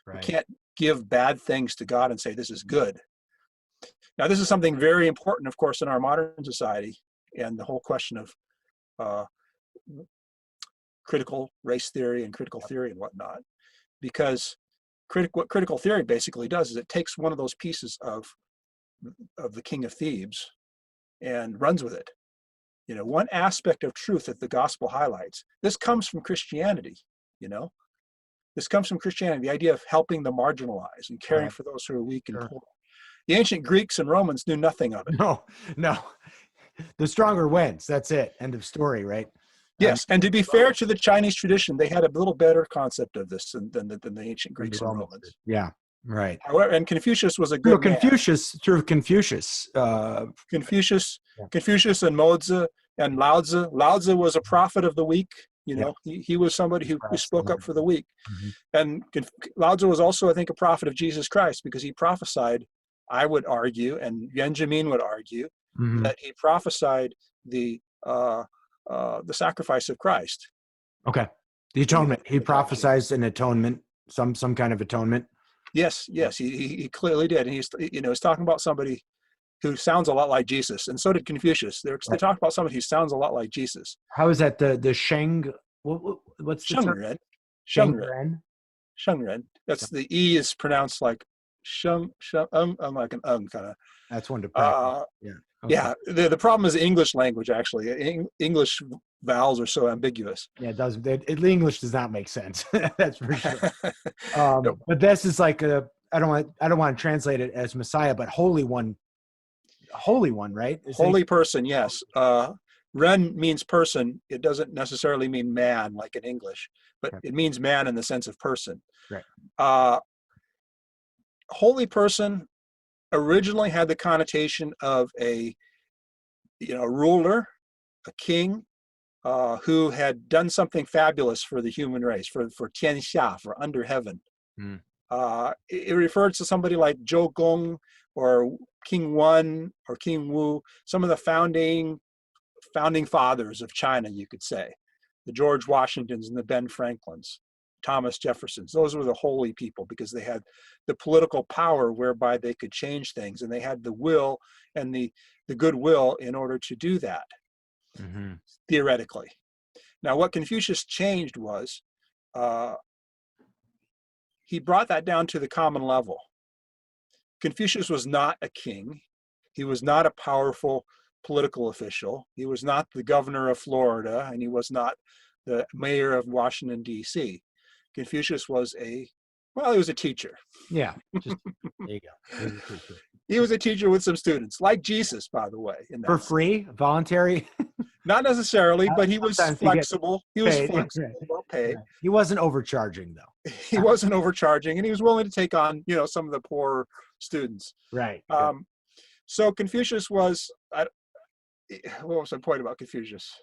Right. We can't give bad things to God and say, this is good. Now, this is something very important, of course, in our modern society, and the whole question of critical race theory and critical theory and whatnot, because what critical theory basically does is it takes one of those pieces of the King of Thebes and runs with it. You know, one aspect of truth that the gospel highlights, this comes from Christianity, you know, this comes from Christianity, the idea of helping the marginalized and caring for those who are weak and poor. The ancient Greeks and Romans knew nothing of it. No. The stronger wins. That's it. End of story, right? Yes, and to be fair to the Chinese tradition, they had a little better concept of this than the ancient Greeks and Romans. Yeah, right. However, and Confucius was a good man. Confucius. Confucius and Mozi and Lao Tzu. Lao Tzu was a prophet of the weak. You know, he was somebody who spoke up for the weak. And Lao Tzu was also, I think, a prophet of Jesus Christ, because he prophesied, I would argue, and Benjamin would argue, that he prophesied the sacrifice of Christ. Okay. The atonement. He prophesied an atonement, some kind of atonement. Yes, he clearly did. And he's talking about somebody who sounds a lot like Jesus, and so did Confucius. They talk about somebody who sounds a lot like Jesus. How is that the Sheng? What's the Shengren? Shengren. That's the E is pronounced like shung, like an kind of. That's one to practice. Okay. Yeah. The problem is the English language. Actually, English vowels are so ambiguous. Yeah, it does. English does not make sense. That's for sure. But this is like I don't want to translate it as Messiah, but Holy One, right? Holy person, yes. Ren means person. It doesn't necessarily mean man like in English, but it means man in the sense of person. Right. Holy person originally had the connotation of a ruler, a king, who had done something fabulous for the human race, for Tianxia, for under heaven. It refers to somebody like Zhou Gong or King Wen or King Wu, some of the founding fathers of China, you could say, the George Washingtons and the Ben Franklins, Thomas Jeffersons. Those were the holy people because they had the political power whereby they could change things, and they had the will and the goodwill in order to do that, theoretically. Now, what Confucius changed was he brought that down to the common level. Confucius was not a king. He was not a powerful political official. He was not the governor of Florida, and he was not the mayor of Washington, D.C. Confucius was he was a teacher. Yeah, there you go. He was a teacher with some students, like Jesus, by the way. For free, voluntary? Not necessarily, but he was flexible. He was flexible, well paid. He wasn't overcharging, though. He wasn't overcharging, and he was willing to take on, some of the poorer students. Right. So Confucius was. What was the point about Confucius?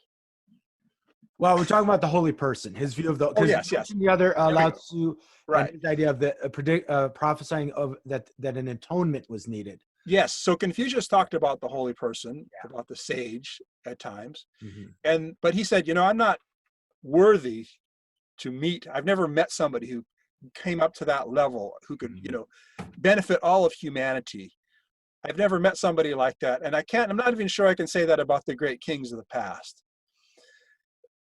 Well, we're talking about the holy person, his view of the. Yes. The other Lao Tzu, right? His idea of the prophesying of that an atonement was needed. Yes. So Confucius talked about the holy person, about the sage at times, but he said, I'm not worthy to meet. I've never met somebody who came up to that level, who could, benefit all of humanity. I've never met somebody like that, and I'm not even sure I can say that about the great kings of the past.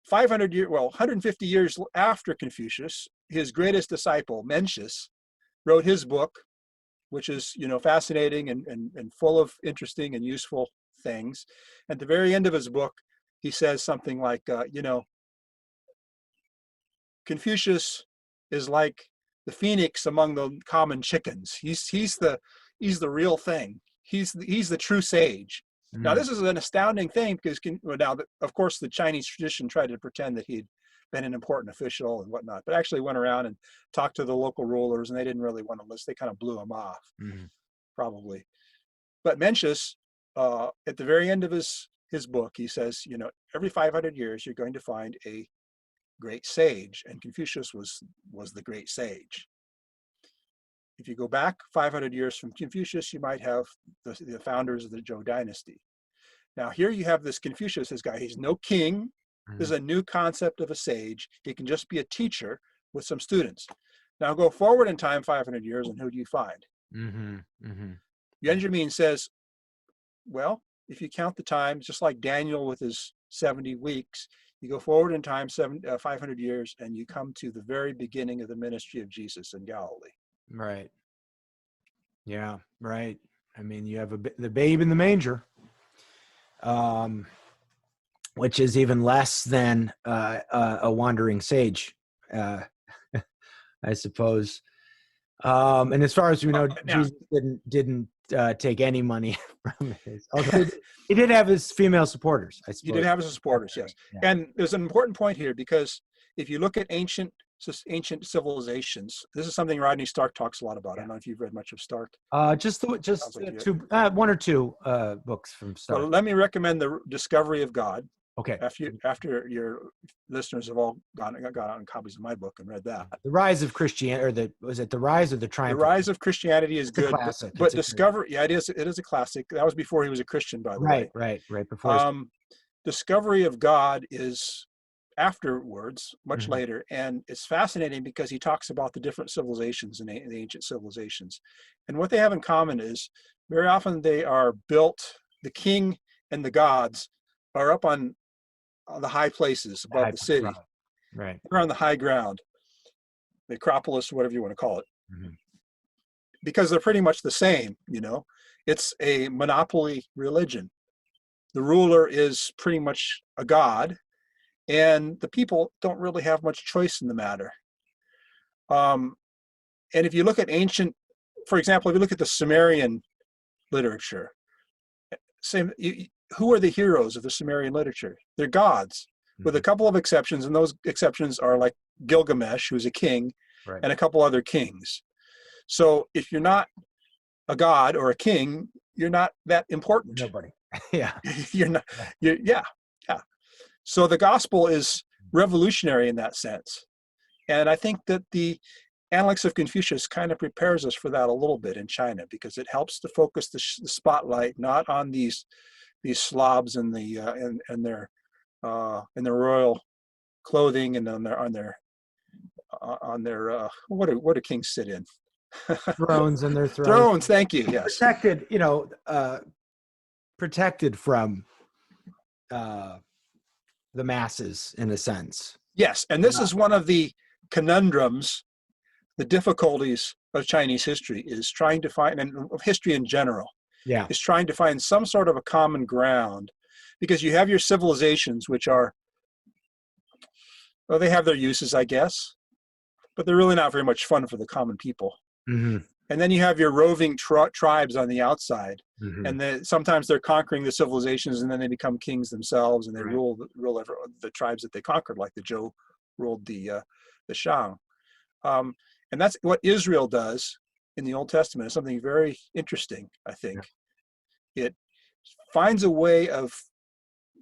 150 years after Confucius, his greatest disciple, Mencius, wrote his book, which is, fascinating and full of interesting and useful things. At the very end of his book, he says something like, Confucius is like the phoenix among the common chickens. He's the real thing. He's the true sage. Now, this is an astounding thing because of course, the Chinese tradition tried to pretend that he'd been an important official and whatnot, but actually went around and talked to the local rulers, and they didn't really want to listen. They kind of blew him off, probably. But Mencius, at the very end of his book, he says, every 500 years, you're going to find a great sage, and Confucius was the great sage. If you go back 500 years from Confucius, you might have the founders of the Zhou dynasty. Now here you have this Confucius, this guy, he's no king. This is a new concept of a sage. He can just be a teacher with some students. Now go forward in time 500 years, and who do you find? Mm-hmm. Mm-hmm. Benjamin says, well, if you count the time, just like Daniel with his 70 weeks, you go forward in time 500 years, and you come to the very beginning of the ministry of Jesus in Galilee. Right. Yeah. Right. I mean, you have the babe in the manger, which is even less than a wandering sage, I suppose. And as far as we know, Now, Jesus didn't take any money from his. Although he did have his female supporters, I suppose. he did have his supporters, yes. Yeah. And there's an important point here, because if you look at ancient civilizations, this is something Rodney Stark talks a lot about. I don't know if you've read much of Stark. Just Like two, one or two books from Stark. Well, let me recommend The Discovery of God. Okay. After your listeners have all got out copies of my book and read that. The Rise of Christianity, or was it The Rise or the Triumph? The Rise of Christianity is good, but Discovery, yeah, it is a classic. That was before he was a Christian, by the way. Right before. Discovery of God is afterwards, much later, and it's fascinating because he talks about the different civilizations in the ancient civilizations, and what they have in common is very often they are built. The king and the gods are up on the high places above the city. Right. They're on the high ground, the Acropolis, whatever you want to call it, because they're pretty much the same. It's a monopoly religion. The ruler is pretty much a god, and the people don't really have much choice in the matter. And if you look at for example, if you look at the Sumerian literature, who are the heroes of the Sumerian literature? They're gods, with a couple of exceptions, and those exceptions are like Gilgamesh, who's a king, and a couple other kings. So if you're not a god or a king, you're not that important. Nobody. Yeah. You're not. Yeah. So the gospel is revolutionary in that sense, and I think that the Analects of Confucius kind of prepares us for that a little bit in China, because it helps to focus the spotlight not on these slobs and their royal clothing and on their what do kings sit in? Thrones and their thrones. Thrones. Thank you. Yes. Protected from the masses, in a sense. Yes, and this is one of the conundrums, the difficulties of Chinese history, is trying to find, and of history in general, is trying to find some sort of a common ground, because you have your civilizations, which are, well, they have their uses, I guess, but they're really not very much fun for the common people. And then you have your roving tribes on the outside, and sometimes they're conquering the civilizations, and then they become kings themselves, and they rule the tribes that they conquered, like the Zhou ruled the Shang. And that's what Israel does in the Old Testament. Is something very interesting, I think. It finds a way of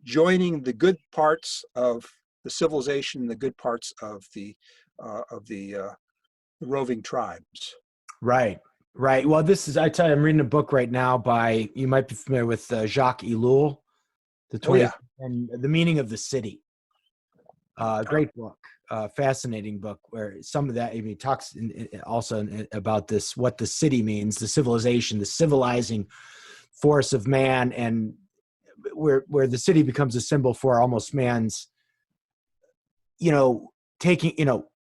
joining the good parts of the civilization, the good parts of the roving tribes. Right. Well, I tell you, I'm reading a book right now by, you might be familiar with Jacques Ellul, the 20th, and The Meaning of the City. Great book, fascinating book, where some of that, he talks also about this, what the city means, the civilization, the civilizing force of man, and where the city becomes a symbol for almost man's, taking,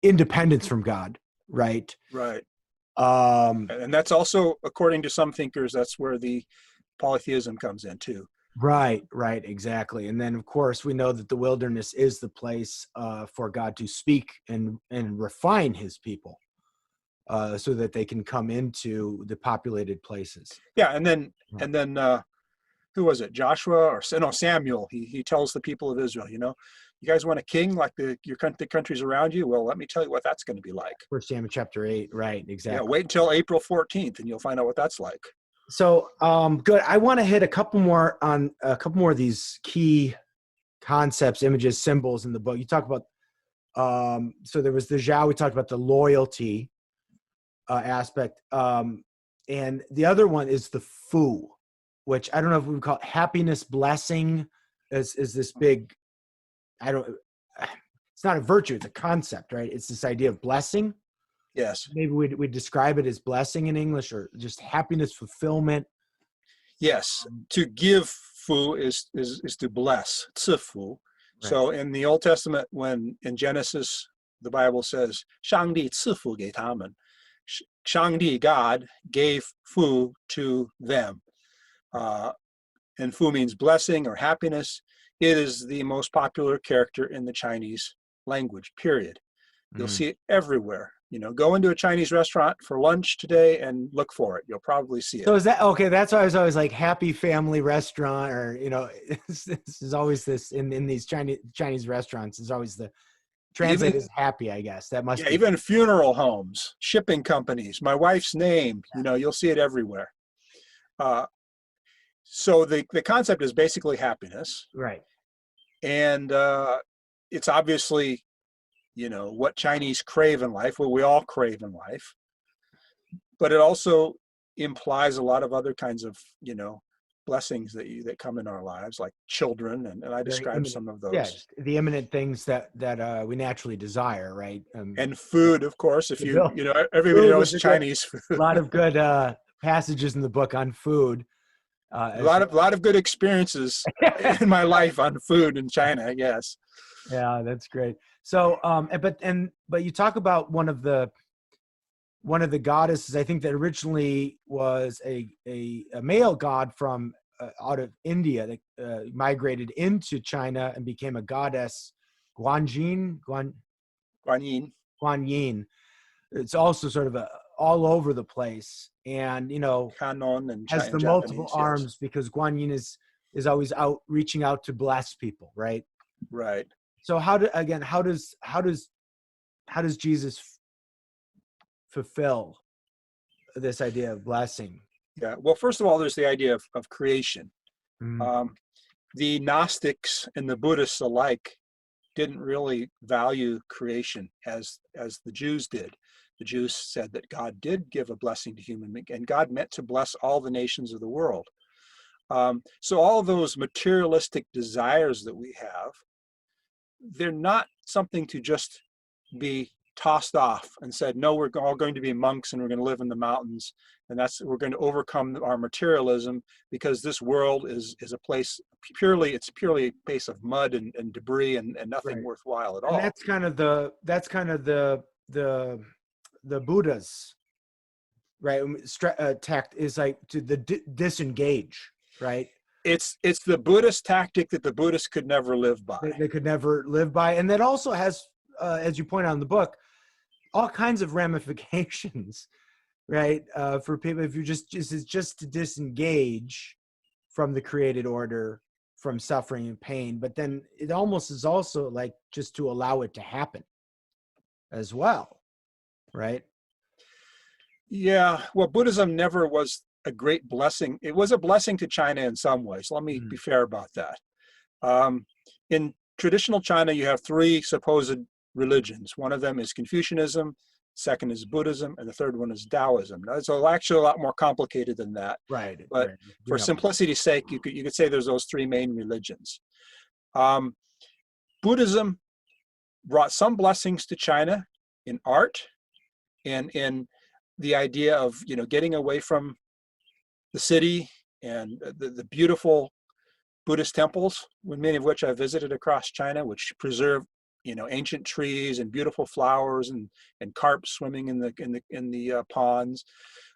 independence from God. Right. And that's also, according to some thinkers, that's where the polytheism comes in too. Right, exactly. And then, of course, we know that the wilderness is the place for God to speak and refine his people, so that they can come into the populated places. Yeah, and then who was it? Joshua or Samuel? He tells the people of Israel, you guys want a king like the countries around you? Well, let me tell you what that's going to be like. 1 Samuel chapter 8. Right, exactly. Yeah, wait until April 14th, and you'll find out what that's like. So good. I want to hit a couple more of these key concepts, images, symbols in the book. You talk about so there was the Zhao. We talked about the loyalty aspect, and the other one is the Fu, which I don't know if we would call it happiness, blessing. Is this big? It's not a virtue. It's a concept, right? It's this idea of blessing. Yes. Maybe we describe it as blessing in English, or just happiness, fulfillment. Yes. To give fu is to bless, 赐福. Right. So in the Old Testament, when in Genesis, the Bible says, 上帝赐福给他们. 上帝, God, gave fu to them. And fu means blessing or happiness. It is the most popular character in the Chinese language, period. You'll see it everywhere. Go into a Chinese restaurant for lunch today and look for it. You'll probably see it. So is that okay? That's why I was always like happy family restaurant, or this is always this in these Chinese restaurants is always the translate Even, as happy, I guess. That must yeah, be even funeral homes, shipping companies, my wife's name, you'll see it everywhere. So the concept is basically happiness. right. And it's obviously, what Chinese crave in life, what we all crave in life. But it also implies a lot of other kinds of, blessings that come in our lives, like children, and I described some of those. Yeah, just the imminent things that we naturally desire, right? And food, of course. If Bill, everybody food knows was Chinese food. a lot of good passages in the book on food. A lot of good experiences in my life on food in China. Yes. Yeah, that's great. So, but you talk about one of the goddesses. I think that originally was a male god from out of India that migrated into China and became a goddess, Guanyin. Guanyin. It's also sort of all over the place, and Kanon and has the Japanese, multiple yes. arms because Guanyin is always out reaching out to bless people, right? Right. So how does Jesus fulfill this idea of blessing? Yeah. Well, first of all, there's the idea of creation. Mm. The Gnostics and the Buddhists alike didn't really value creation as the Jews did. The Jews said that God did give a blessing to human beings, and God meant to bless all the nations of the world. So all those materialistic desires that we have, they're not something to just be tossed off and said, no, we're all going to be monks and we're going to live in the mountains, and we're going to overcome our materialism because this world is a place purely a place of mud and debris and nothing Right. worthwhile at all. And that's kind of the Buddha's right tact is like to disengage, right? It's the Buddhist tactic that the Buddhists could never live by. They could never live by, and that also has, as you point out in the book, all kinds of ramifications, right? For people, if you just to disengage from the created order, from suffering and pain, but then it almost is also like just to allow it to happen as well, right? Yeah, well, Buddhism never was a great blessing. It was a blessing to China in some ways. Let me be fair about that. In traditional China, you have three supposed religions. One of them is Confucianism, second is Buddhism, and the third one is Taoism. Now, it's actually a lot more complicated than that. Right. But right. for simplicity's sake, you could say there's those three main religions. Buddhism brought some blessings to China in art and in the idea of getting away from the city and the beautiful Buddhist temples, many of which I visited across China, which preserve ancient trees and beautiful flowers and carp swimming in the ponds.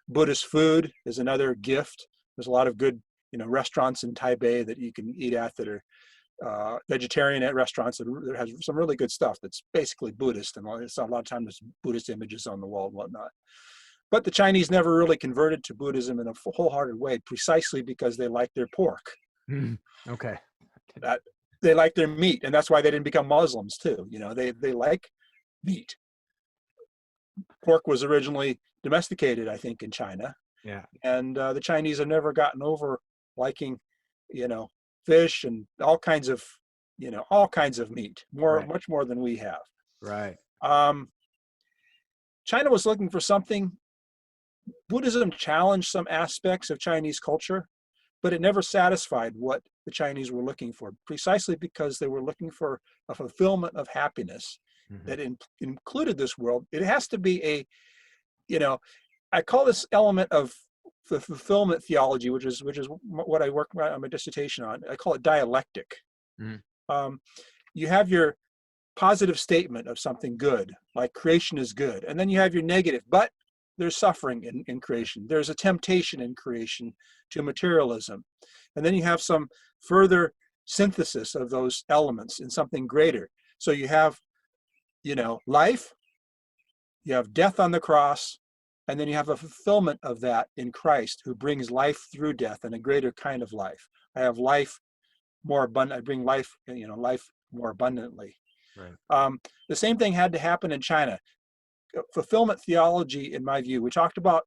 Buddhist food is another gift. There's a lot of good restaurants in Taipei that you can eat at that are vegetarian restaurants that has some really good stuff that's basically Buddhist, and a lot of times there's Buddhist images on the wall and whatnot. But the Chinese never really converted to Buddhism in a wholehearted way, precisely because they like their pork. Okay. They like their meat, and that's why they didn't become Muslims too. They like meat. Pork was originally domesticated, I think, in China. Yeah. And the Chinese have never gotten over liking, fish and all kinds of meat, much more than we have. Right. China was looking for something. Buddhism challenged some aspects of Chinese culture, but it never satisfied what the Chinese were looking for, precisely because they were looking for a fulfillment of happiness that included this world. It has to be a, you know, I call this element of the fulfillment theology, which is what I work on my dissertation on. I call it dialectic. You have your positive statement of something good, like creation is good, and then you have your negative, but there's suffering in creation. There's a temptation in creation to materialism, and then you have some further synthesis of those elements in something greater. So you have, you know, life, you have death on the cross, and then you have a fulfillment of that in Christ, who brings life through death and a greater kind of life. I have life more abundant. I bring life, you know, life more abundantly. Right. The same thing had to happen in China. Fulfillment theology, in my view, we talked about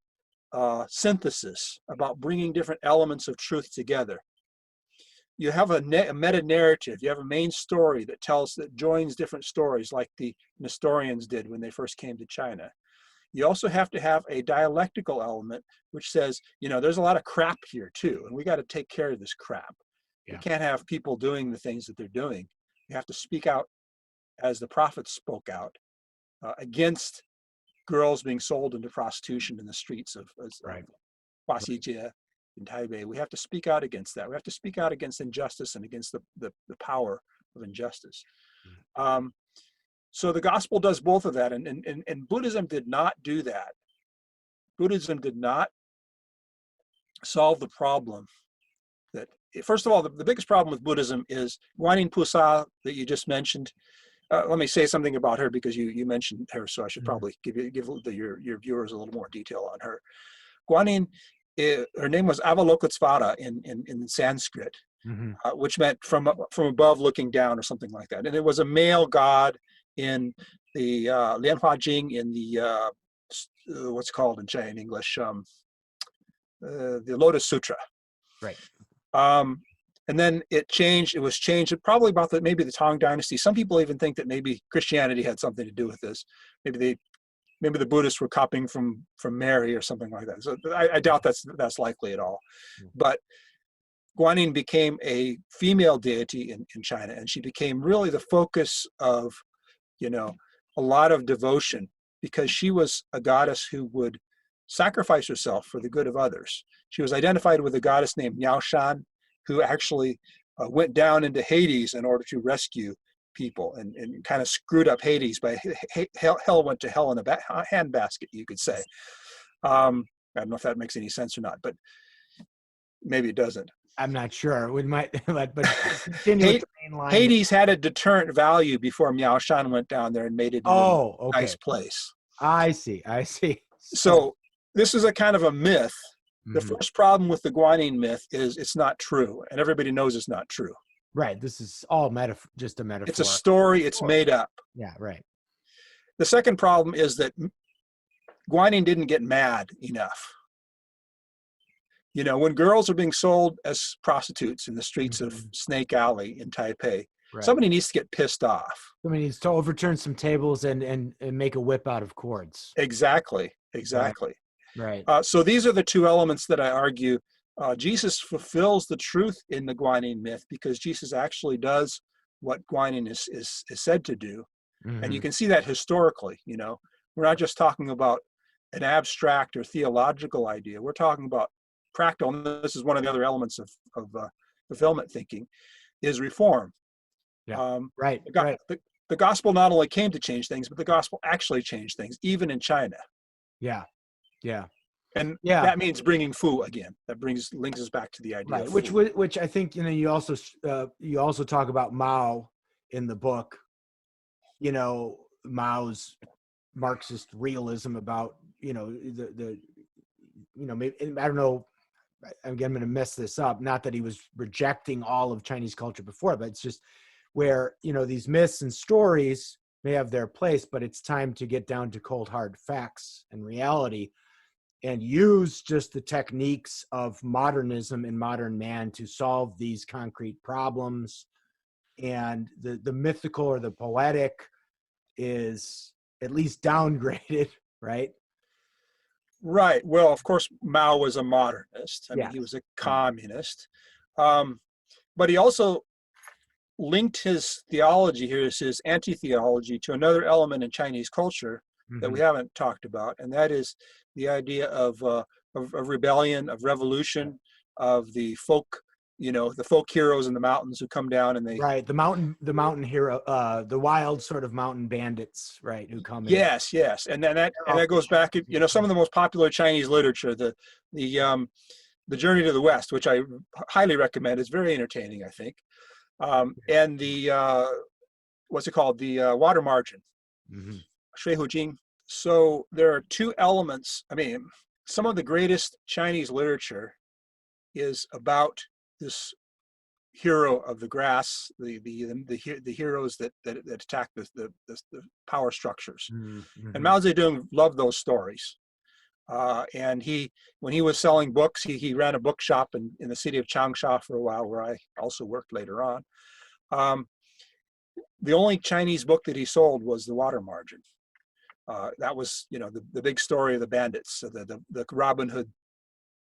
synthesis, about bringing different elements of truth together. You have a meta narrative. You have a main story that joins different stories, like the Nestorians did when they first came to China. You also have to have a dialectical element, which says, you know, there's a lot of crap here too, and we got to take care of this crap. Yeah. We can't have people doing the things that they're doing. You have to speak out as the prophets spoke out against girls being sold into prostitution in the streets of Huaxijie in Taipei. We have to speak out against that. We have to speak out against injustice and against the power of injustice. So the gospel does both of that, and Buddhism did not do that. Buddhism did not solve the problem that, first of all, the biggest problem with Buddhism is Guanyin Pusa that you just mentioned. Let me say something about her, because you mentioned her, so I should probably give your viewers a little more detail on her. Guanyin, her name was Avalokitesvara in Sanskrit, which meant from above looking down or something like that. And it was a male god in the Lianhua Jing, in the what's called in English, the Lotus Sutra. Right. And then it was changed probably about maybe the Tang Dynasty. Some people even think that maybe Christianity had something to do with this. Maybe the Buddhists were copying from Mary or something like that. So I doubt that's likely at all. But Guanyin became a female deity in China, and she became really the focus of, you know, a lot of devotion, because she was a goddess who would sacrifice herself for the good of others. She was identified with a goddess named Miao Shan, who actually went down into Hades in order to rescue people, and kind of screwed up Hades by hell went to hell in a handbasket, you could say. I don't know if that makes any sense or not, but maybe it doesn't. I'm not sure. We might, but continue with the main line. Hades had a deterrent value before Miao Shan went down there and made it into a nice place. I see. So this is a kind of a myth. The first problem with the Guanyin myth is it's not true, and everybody knows it's not true. Right. This is all just a metaphor. It's a story. It's made up. Yeah. Right. The second problem is that Guanyin didn't get mad enough. You know, when girls are being sold as prostitutes in the streets of Snake Alley in Taipei, somebody needs to get pissed off. Somebody needs to overturn some tables and make a whip out of cords. Exactly. Right. So these are the two elements that I argue Jesus fulfills the truth in the Guanyin myth, because Jesus actually does what Guanyin is said to do. And you can see that historically. You know, we're not just talking about an abstract or theological idea. We're talking about practical, and this is one of the other elements of fulfillment thinking, is reform. Yeah. The gospel not only came to change things, but the gospel actually changed things, even in China. Yeah. And that means bringing fu again. That links us back to the idea. Right. Which I think, you know, you also talk about Mao in the book. You know, Mao's Marxist realism about, you know, maybe, I don't know. Again, I'm going to mess this up. Not that he was rejecting all of Chinese culture before, but it's just where, you know, these myths and stories may have their place, but it's time to get down to cold, hard facts and reality, and use just the techniques of modernism and modern man to solve these concrete problems. And the mythical or the poetic is at least downgraded, right? Right. Well, of course, Mao was a modernist. I mean, he was a communist. But he also linked his theology here, his anti-theology, to another element in Chinese culture that we haven't talked about, and that is the idea of rebellion, of revolution, of the folk, the folk heroes in the mountains who come down and they. Right, the mountain hero, the wild sort of mountain bandits, right, who come in. Yes, and then that goes back, some of the most popular Chinese literature, the Journey to the West, which I highly recommend. It's very entertaining, I think. And the what's it called? The Water Margin, Shui Hu Jing. So there are two elements. I mean, some of the greatest Chinese literature is about this hero of the grass, the heroes that attack the power structures. And Mao Zedong loved those stories. And when he was selling books, he ran a bookshop in the city of Changsha for a while, where I also worked later on. The only Chinese book that he sold was The Water Margin. That was, the big story of the bandits, the Robin Hood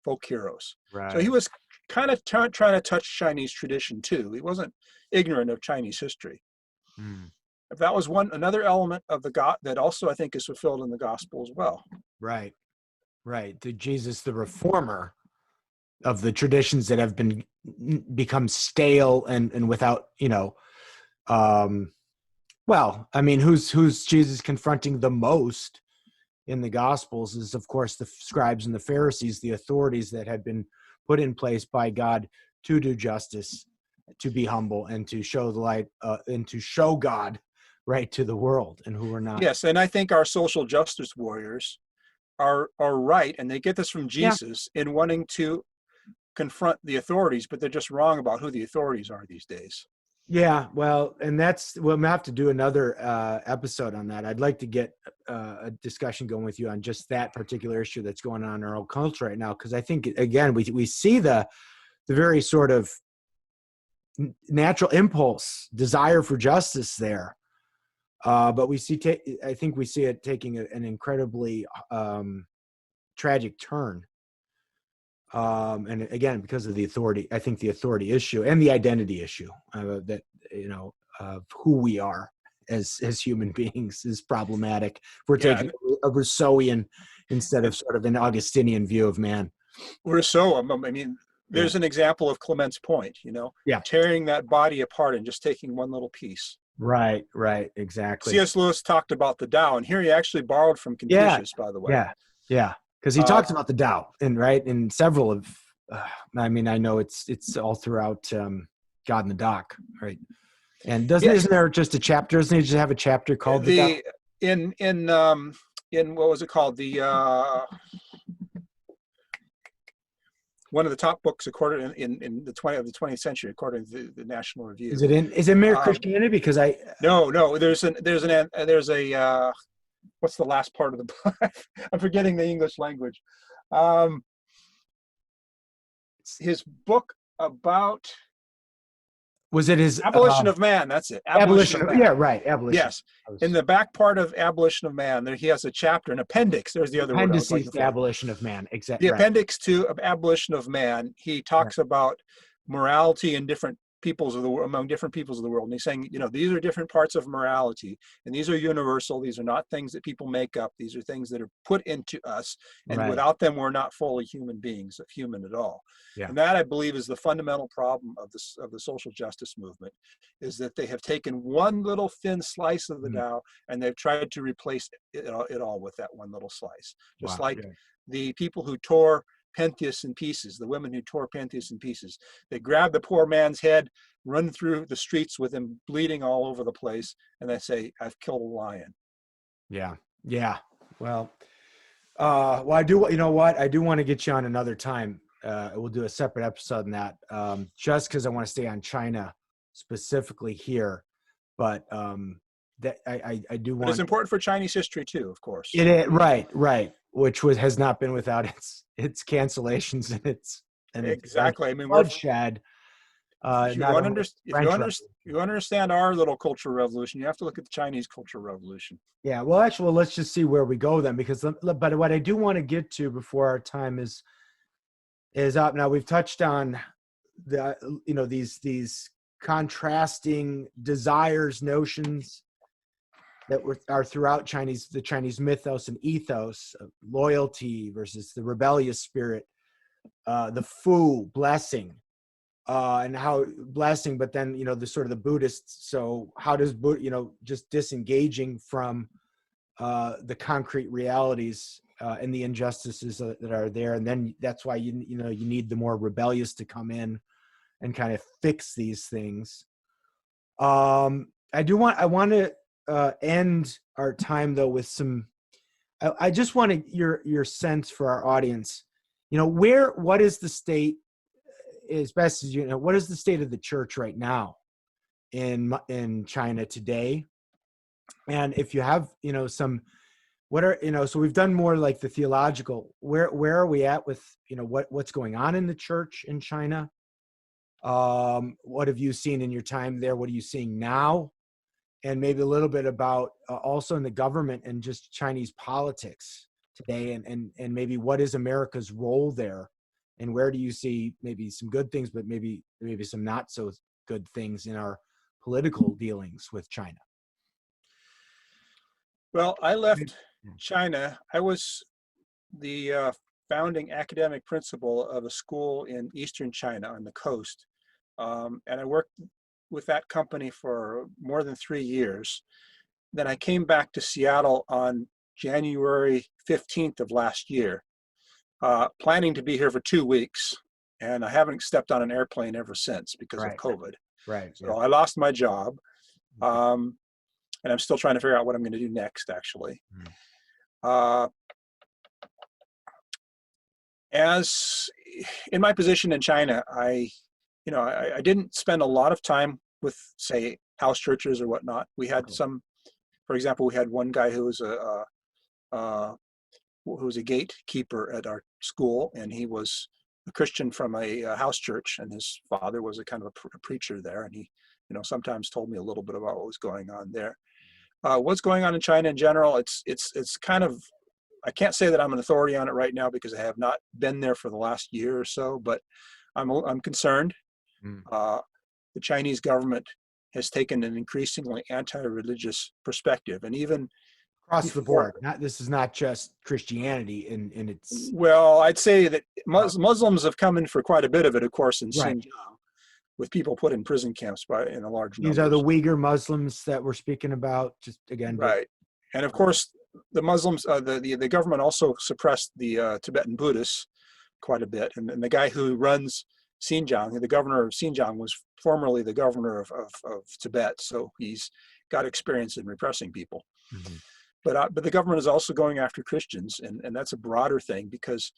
folk heroes. Right. So he was kind of trying to touch Chinese tradition too. He wasn't ignorant of Chinese history. If that was another element of the God that also I think is fulfilled in the gospel as well. Right. The Jesus, the reformer of the traditions that have become stale and without, well, I mean, who's Jesus confronting the most in the Gospels is, of course, the scribes and the Pharisees, the authorities that had been put in place by God to do justice, to be humble, and to show the light, and to show God right to the world, and who are not. Yes, and I think our social justice warriors are right, and they get this from Jesus in wanting to confront the authorities, but they're just wrong about who the authorities are these days. Yeah, well, and we'll have to do another episode on that. I'd like to get a discussion going with you on just that particular issue that's going on in our old culture right now, because I think, again, we see the very sort of natural impulse, desire for justice there, but we see I think we see it taking an incredibly tragic turn. And again, because of the authority, I think the authority issue and the identity issue that, of who we are as human beings is problematic. We're taking a Rousseauian instead of sort of an Augustinian view of man. Rousseau, I mean, there's an example of Clement's point, tearing that body apart and just taking one little piece. Right, exactly. C.S. Lewis talked about the Tao, and here he actually borrowed from Confucius, by the way. Yeah. Because he talks about the Tao, in several of, I mean, I know it's all throughout God in the Dock, right? And isn't there just a chapter? Doesn't he just have a chapter called the Tao? In what was it called? The one of the top books according in the 20th century, according to the National Review. Is it Mere Christianity? Because no, there's a what's the last part of the book? I'm forgetting the English language. His book about was it his Abolition of Man? That's it. Abolition of Man. Yeah, right. Abolition. Yes. In the back part of Abolition of Man, there he has a chapter, an appendix. There's the other word. Appendices to Abolition of Man. Exactly. The appendix to Abolition of Man. He talks about morality in different peoples of the world, among different peoples of the world, and he's saying, these are different parts of morality, and these are universal. These are not things that people make up. These are things that are put into us, and without them, we're not fully human beings, human at all. Yeah. And that, I believe, is the fundamental problem of the social justice movement, is that they have taken one little thin slice of the Tao, and they've tried to replace it all with that one little slice. Just the people who tore Pentheus in pieces, the women who tore Pentheus in pieces. They grab the poor man's head, run through the streets with him bleeding all over the place, and they say, "I've killed a lion." Yeah. Well, I do. You know what? I do want to get you on another time. We'll do a separate episode on that, just because I want to stay on China specifically here. But that I do want. But it's important for Chinese history too, of course. It is right. Which has not been without its cancellations and its exactly. I mean, bloodshed. If you understand our little cultural revolution, you have to look at the Chinese cultural revolution. Yeah. Well, actually, let's just see where we go then, because but what I do want to get to before our time is up. Now we've touched on these contrasting desires, notions that are throughout the Chinese mythos and ethos of loyalty versus the rebellious spirit, the fu, blessing, and how blessing, but then, the sort of the Buddhists. So how does, just disengaging from the concrete realities and the injustices that are there. And then that's why, you need the more rebellious to come in and kind of fix these things. I want to end our time though with some, I just wanted your sense for our audience, what is the state, as best as what is the state of the church right now in China today? And if you have, so we've done more like the theological, where are we at with, what's going on in the church in China? What have you seen in your time there? What are you seeing now? And maybe a little bit about also in the government and just Chinese politics today, and maybe what is America's role there, and where do you see maybe some good things, but maybe some not so good things in our political dealings with China? Well, I left China. I was the founding academic principal of a school in Eastern China on the coast. And I worked with that company for more than 3 years. Then I came back to Seattle on January 15th of last year, planning to be here for 2 weeks. And I haven't stepped on an airplane ever since because of COVID. Right. So I lost my job. And I'm still trying to figure out what I'm going to do next, actually. As in my position in China, I didn't spend a lot of time with, say, house churches or whatnot. We had some, for example, we had one guy who was a gatekeeper at our school, and he was a Christian from a house church, and his father was a kind of a preacher there, and he, sometimes told me a little bit about what was going on there. What's going on in China in general? It's kind of, I can't say that I'm an authority on it right now because I have not been there for the last year or so, but I'm concerned. The Chinese government has taken an increasingly anti-religious perspective, and even across the board. This is not just Christianity in its. Well, I'd say that Muslims have come in for quite a bit of it, of course, in Xinjiang, with people put in prison camps in a large number. These are the Uyghur Muslims that we're speaking about, just again. Right. And of course, the Muslims, the government also suppressed the Tibetan Buddhists quite a bit. And the guy who runs Xinjiang, the governor of Xinjiang, was formerly the governor of Tibet. So he's got experience in repressing people. But the government is also going after Christians. And that's a broader thing because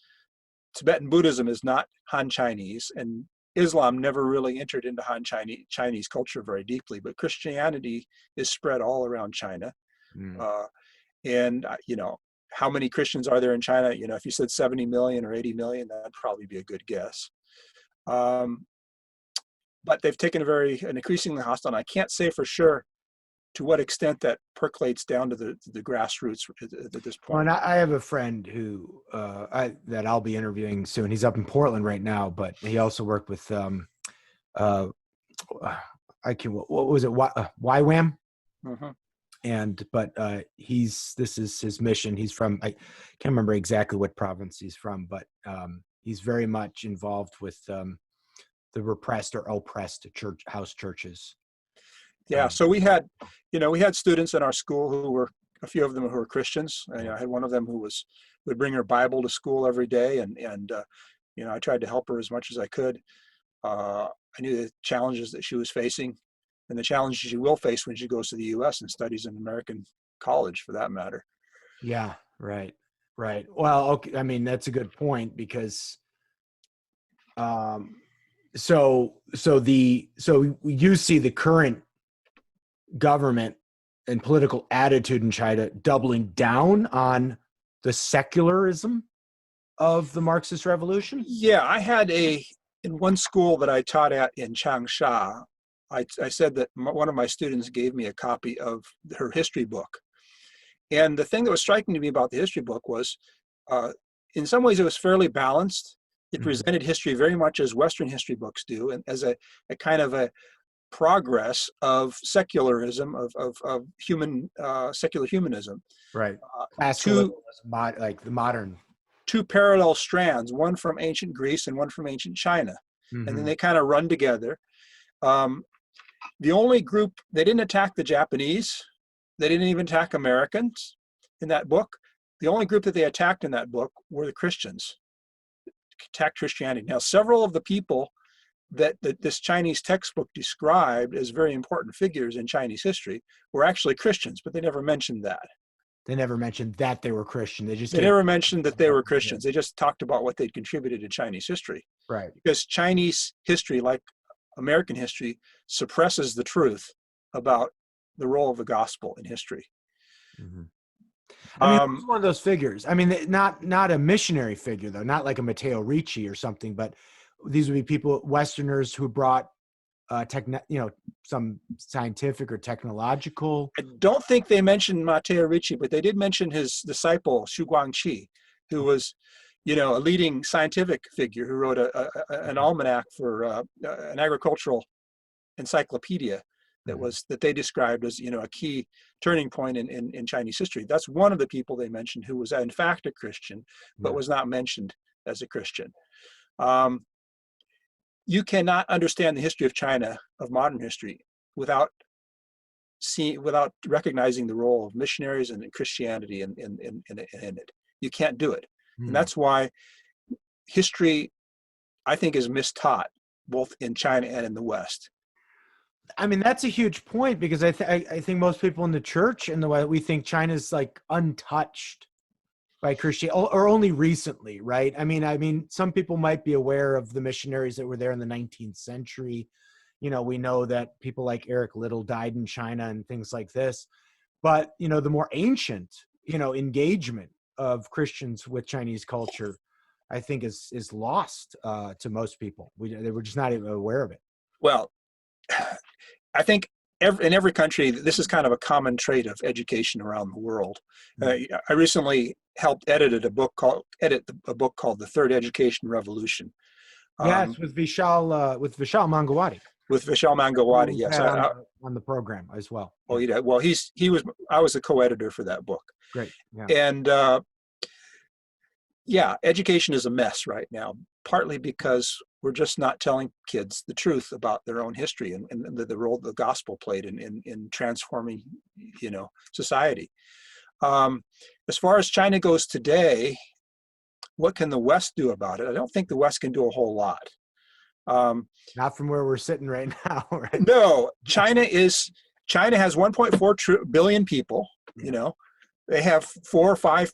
Tibetan Buddhism is not Han Chinese, and Islam never really entered into Han Chinese culture very deeply, but Christianity is spread all around China. And, how many Christians are there in China? If you said 70 million or 80 million, that'd probably be a good guess. But they've taken an increasingly hostile, and I can't say for sure to what extent that percolates down to the grassroots at this point. Well, and I have a friend who that I'll be interviewing soon. He's up in Portland right now, but he also worked with what was it? YWAM? But this is his mission. He's from, I can't remember exactly what province he's from, but he's very much involved with the repressed or oppressed house churches. Yeah, so we had students in our school who were, a few of them who were Christians. I had one of them who would bring her Bible to school every day, and I tried to help her as much as I could. I knew the challenges that she was facing, and the challenges she will face when she goes to the U.S. and studies in American college, for that matter. Yeah, right. Well, okay, I mean, that's a good point because, so you see the current government and political attitude in China doubling down on the secularism of the Marxist revolution? Yeah, I had in one school that I taught at in Changsha, I said that one of my students gave me a copy of her history book. And the thing that was striking to me about the history book was, in some ways it was fairly balanced. It presented history very much as Western history books do, and as a kind of a progress of secularism, of human secular humanism. Right. Uh, Classicalism two was like the modern. two parallel strands, one from ancient Greece and one from ancient China, and then Mhm. they kind of run together. Um, the only group, they didn't attack the Japanese, they didn't even attack Americans in that book. The only group that they attacked in that book were the Christians, attacked Christianity. Now, several of the people that this Chinese textbook described as very important figures in Chinese history were actually Christians, but they never mentioned that. They never mentioned that they were Christian. They just They gave. never mentioned that they were Christians. They just talked about what they'd contributed to Chinese history. Right. Because Chinese history, like American history, suppresses the truth about the role of the gospel in history. Mhm. I mean, Um, who's one of those figures? I mean, not a missionary figure though, not like a Matteo Ricci or something, but these would be people, Westerners who brought some scientific or technological. I don't think they mentioned Matteo Ricci, but they did mention his disciple, Xu Guangqi, who was, a leading scientific figure who wrote an almanac for an agricultural encyclopedia that they described as, a key turning point in Chinese history. That's one of the people they mentioned who was in fact a Christian, but was not mentioned as a Christian. You cannot understand the history of China, of modern history, without recognizing the role of missionaries and Christianity in it. You can't do it. And that's why history, I think, is mistaught both in China and in the West. I mean, that's a huge point because I think most people in the church and the way we think China's like untouched by Christianity or only recently, right? I mean, some people might be aware of the missionaries that were there in the 19th century. We know that people like Eric Liddell died in China and things like this. But, the more ancient, engagement of Christians with Chinese culture, I think is lost to most people. They were just not even aware of it. Well, I think in every country, this is kind of a common trait of education around the world. I recently helped edit a book called The Third Education Revolution. Yes, with Vishal Mangawati. With Vishal Mangawati, yes. Had on the program as well. Oh, yeah. Well, I was a co-editor for that book. Great. Yeah. And education is a mess right now, partly because we're just not telling kids the truth about their own history and the role the gospel played in transforming, society. As far as China goes today, what can the West do about it? I don't think the West can do a whole lot. Not from where we're sitting right now, right? No, China has 1.4 billion people. They have 4 or 5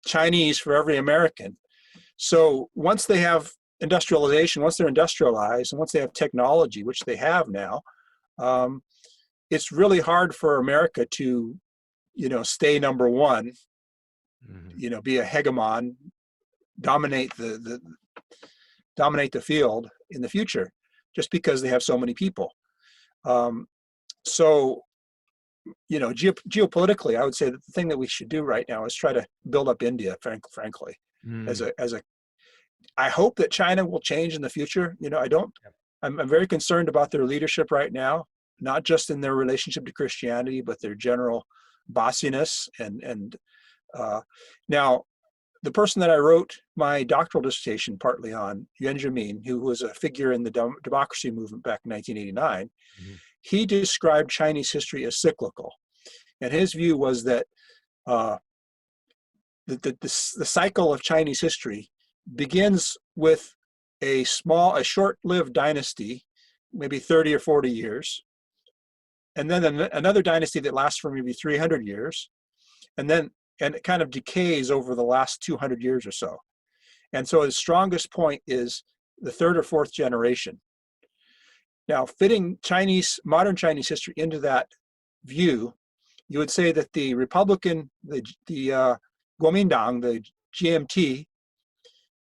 Chinese for every American. So once they have industrialization, once they're industrialized, and once they have technology, which they have now, it's really hard for America to, stay number one, be a hegemon, dominate the field in the future, just because they have so many people. Geopolitically, I would say that the thing that we should do right now is try to build up India, frankly, I hope that China will change in the future. I'm very concerned about their leadership right now, not just in their relationship to Christianity, but their general bossiness. And now, the person that I wrote my doctoral dissertation partly on, Yuan Zhimin, who was a figure in the democracy movement back in 1989, he described Chinese history as cyclical. And his view was that the cycle of Chinese history begins with a short-lived dynasty, maybe 30 or 40 years, and then another dynasty that lasts for maybe 300 years, and it kind of decays over the last 200 years or so. And so his strongest point is the 3rd or 4th generation. Now, fitting modern Chinese history into that view, you would say that the Republican, the Kuomintang, the GMT,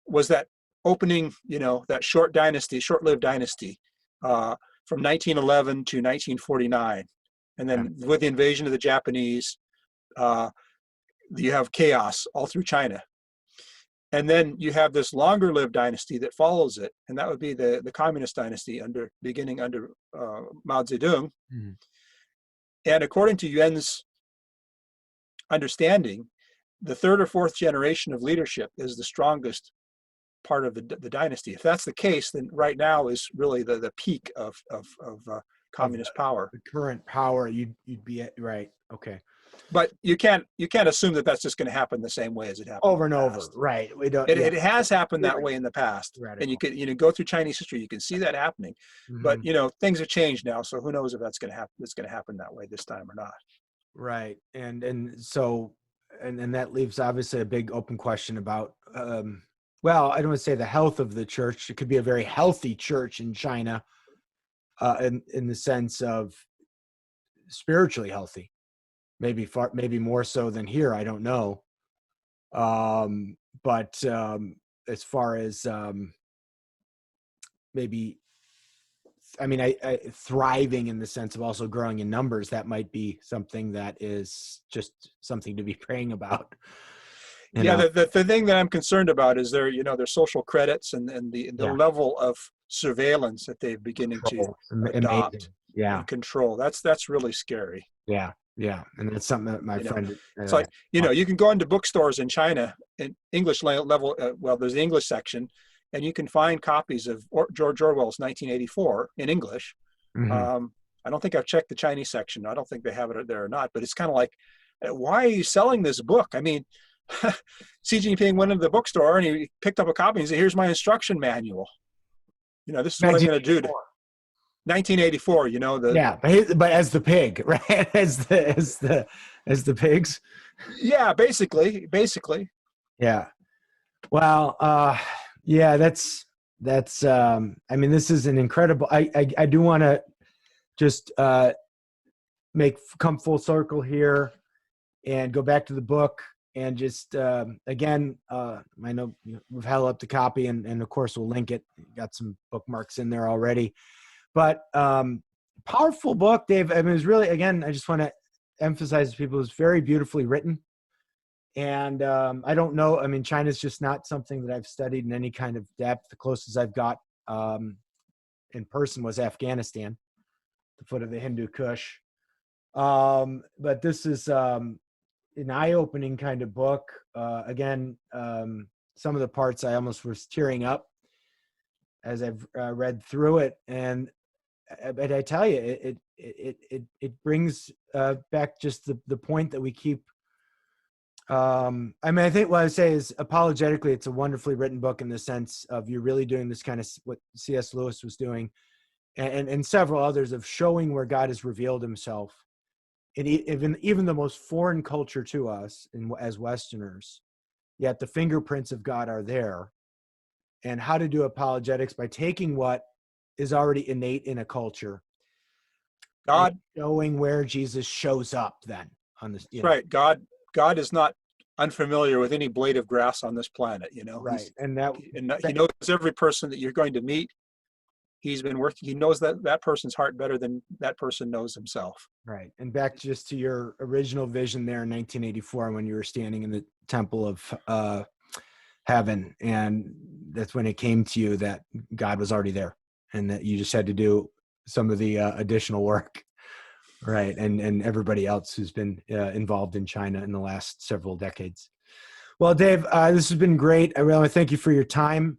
was that opening, that short-lived dynasty from 1911 to 1949. And then with the invasion of the Japanese, you have chaos all through China. And then you have this longer lived dynasty that follows it, and that would be the communist dynasty beginning under Mao Zedong. Mhm. And according to Yuan's understanding, the third or fourth generation of leadership is the strongest part of the dynasty. If that's the case, then right now is really the peak of communist power. The current power, you'd be at, right. Okay. But you can't assume that that's just going to happen the same way as it happened Over and in the over. past. Right. We don't. It has happened that way in the past, Radical. and you could go through Chinese history, you can see that happening. But things have changed now, so who knows if that's going to happen? It's going to happen that way this time or not. Right. And so that leaves obviously a big open question about. Well, I don't want to say the health of the church. It could be a very healthy church in China, in the sense of spiritually healthy, maybe more so than here. I don't know. But as far as maybe, I mean, I thriving in the sense of also growing in numbers, that might be something that is just something to be praying about. The thing that I'm concerned about is their social credits and the level of surveillance that they're beginning to adopt and control. That's really scary. Yeah. And that's something that my friend. It's like, you can go into bookstores in China in English level. There's the English section, and you can find copies of George Orwell's 1984 in English. I don't think I've checked the Chinese section. I don't think they have it there or not, but it's kind of like, why are you selling this book? I mean, Xi Jinping went into the bookstore and he picked up a copy and said, here's my instruction manual. This is what I'm going to do. 1984, but as the pig, right? As the pigs. Yeah, basically. Yeah. Well, that's I mean, this is an incredible, I do want to just come full circle here and go back to the book and just again, I know we've held up the copy and of course we'll link it. Got some bookmarks in there already. But powerful book, Dave. I mean, it's really, again, I just want to emphasize to people, it's very beautifully written. And I don't know, I mean, China's just not something that I've studied in any kind of depth. The closest I've got in person was Afghanistan, the foot of the Hindu Kush. But this is an eye-opening kind of book. Again, some of the parts I almost was tearing up as I've read through it. But I tell you, it brings back just the point that we keep. I mean, I think what I say is apologetically, it's a wonderfully written book in the sense of you're really doing this kind of what C.S. Lewis was doing, and several others of showing where God has revealed Himself, and even the most foreign culture to us, as Westerners, yet the fingerprints of God are there, and how to do apologetics by taking what is already innate in a culture, showing where Jesus shows up then on this. Right. God is not unfamiliar with any blade of grass on this planet, Right. He knows every person that you're going to meet. He's been working. He knows that person's heart better than that person knows himself. Right. And back just to your original vision there in 1984, when you were standing in the temple of heaven, and that's when it came to you that God was already there and that you just had to do some of the additional work. Right. And everybody else who's been involved in China in the last several decades. Well, Dave, this has been great. I really thank you for your time.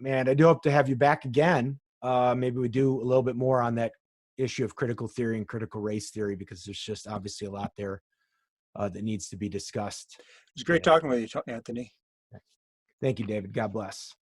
Man, I do hope to have you back again. Maybe we do a little bit more on that issue of critical theory and critical race theory, because there's just obviously a lot there that needs to be discussed. It was great talking with you, Anthony. Thank you, David. God bless.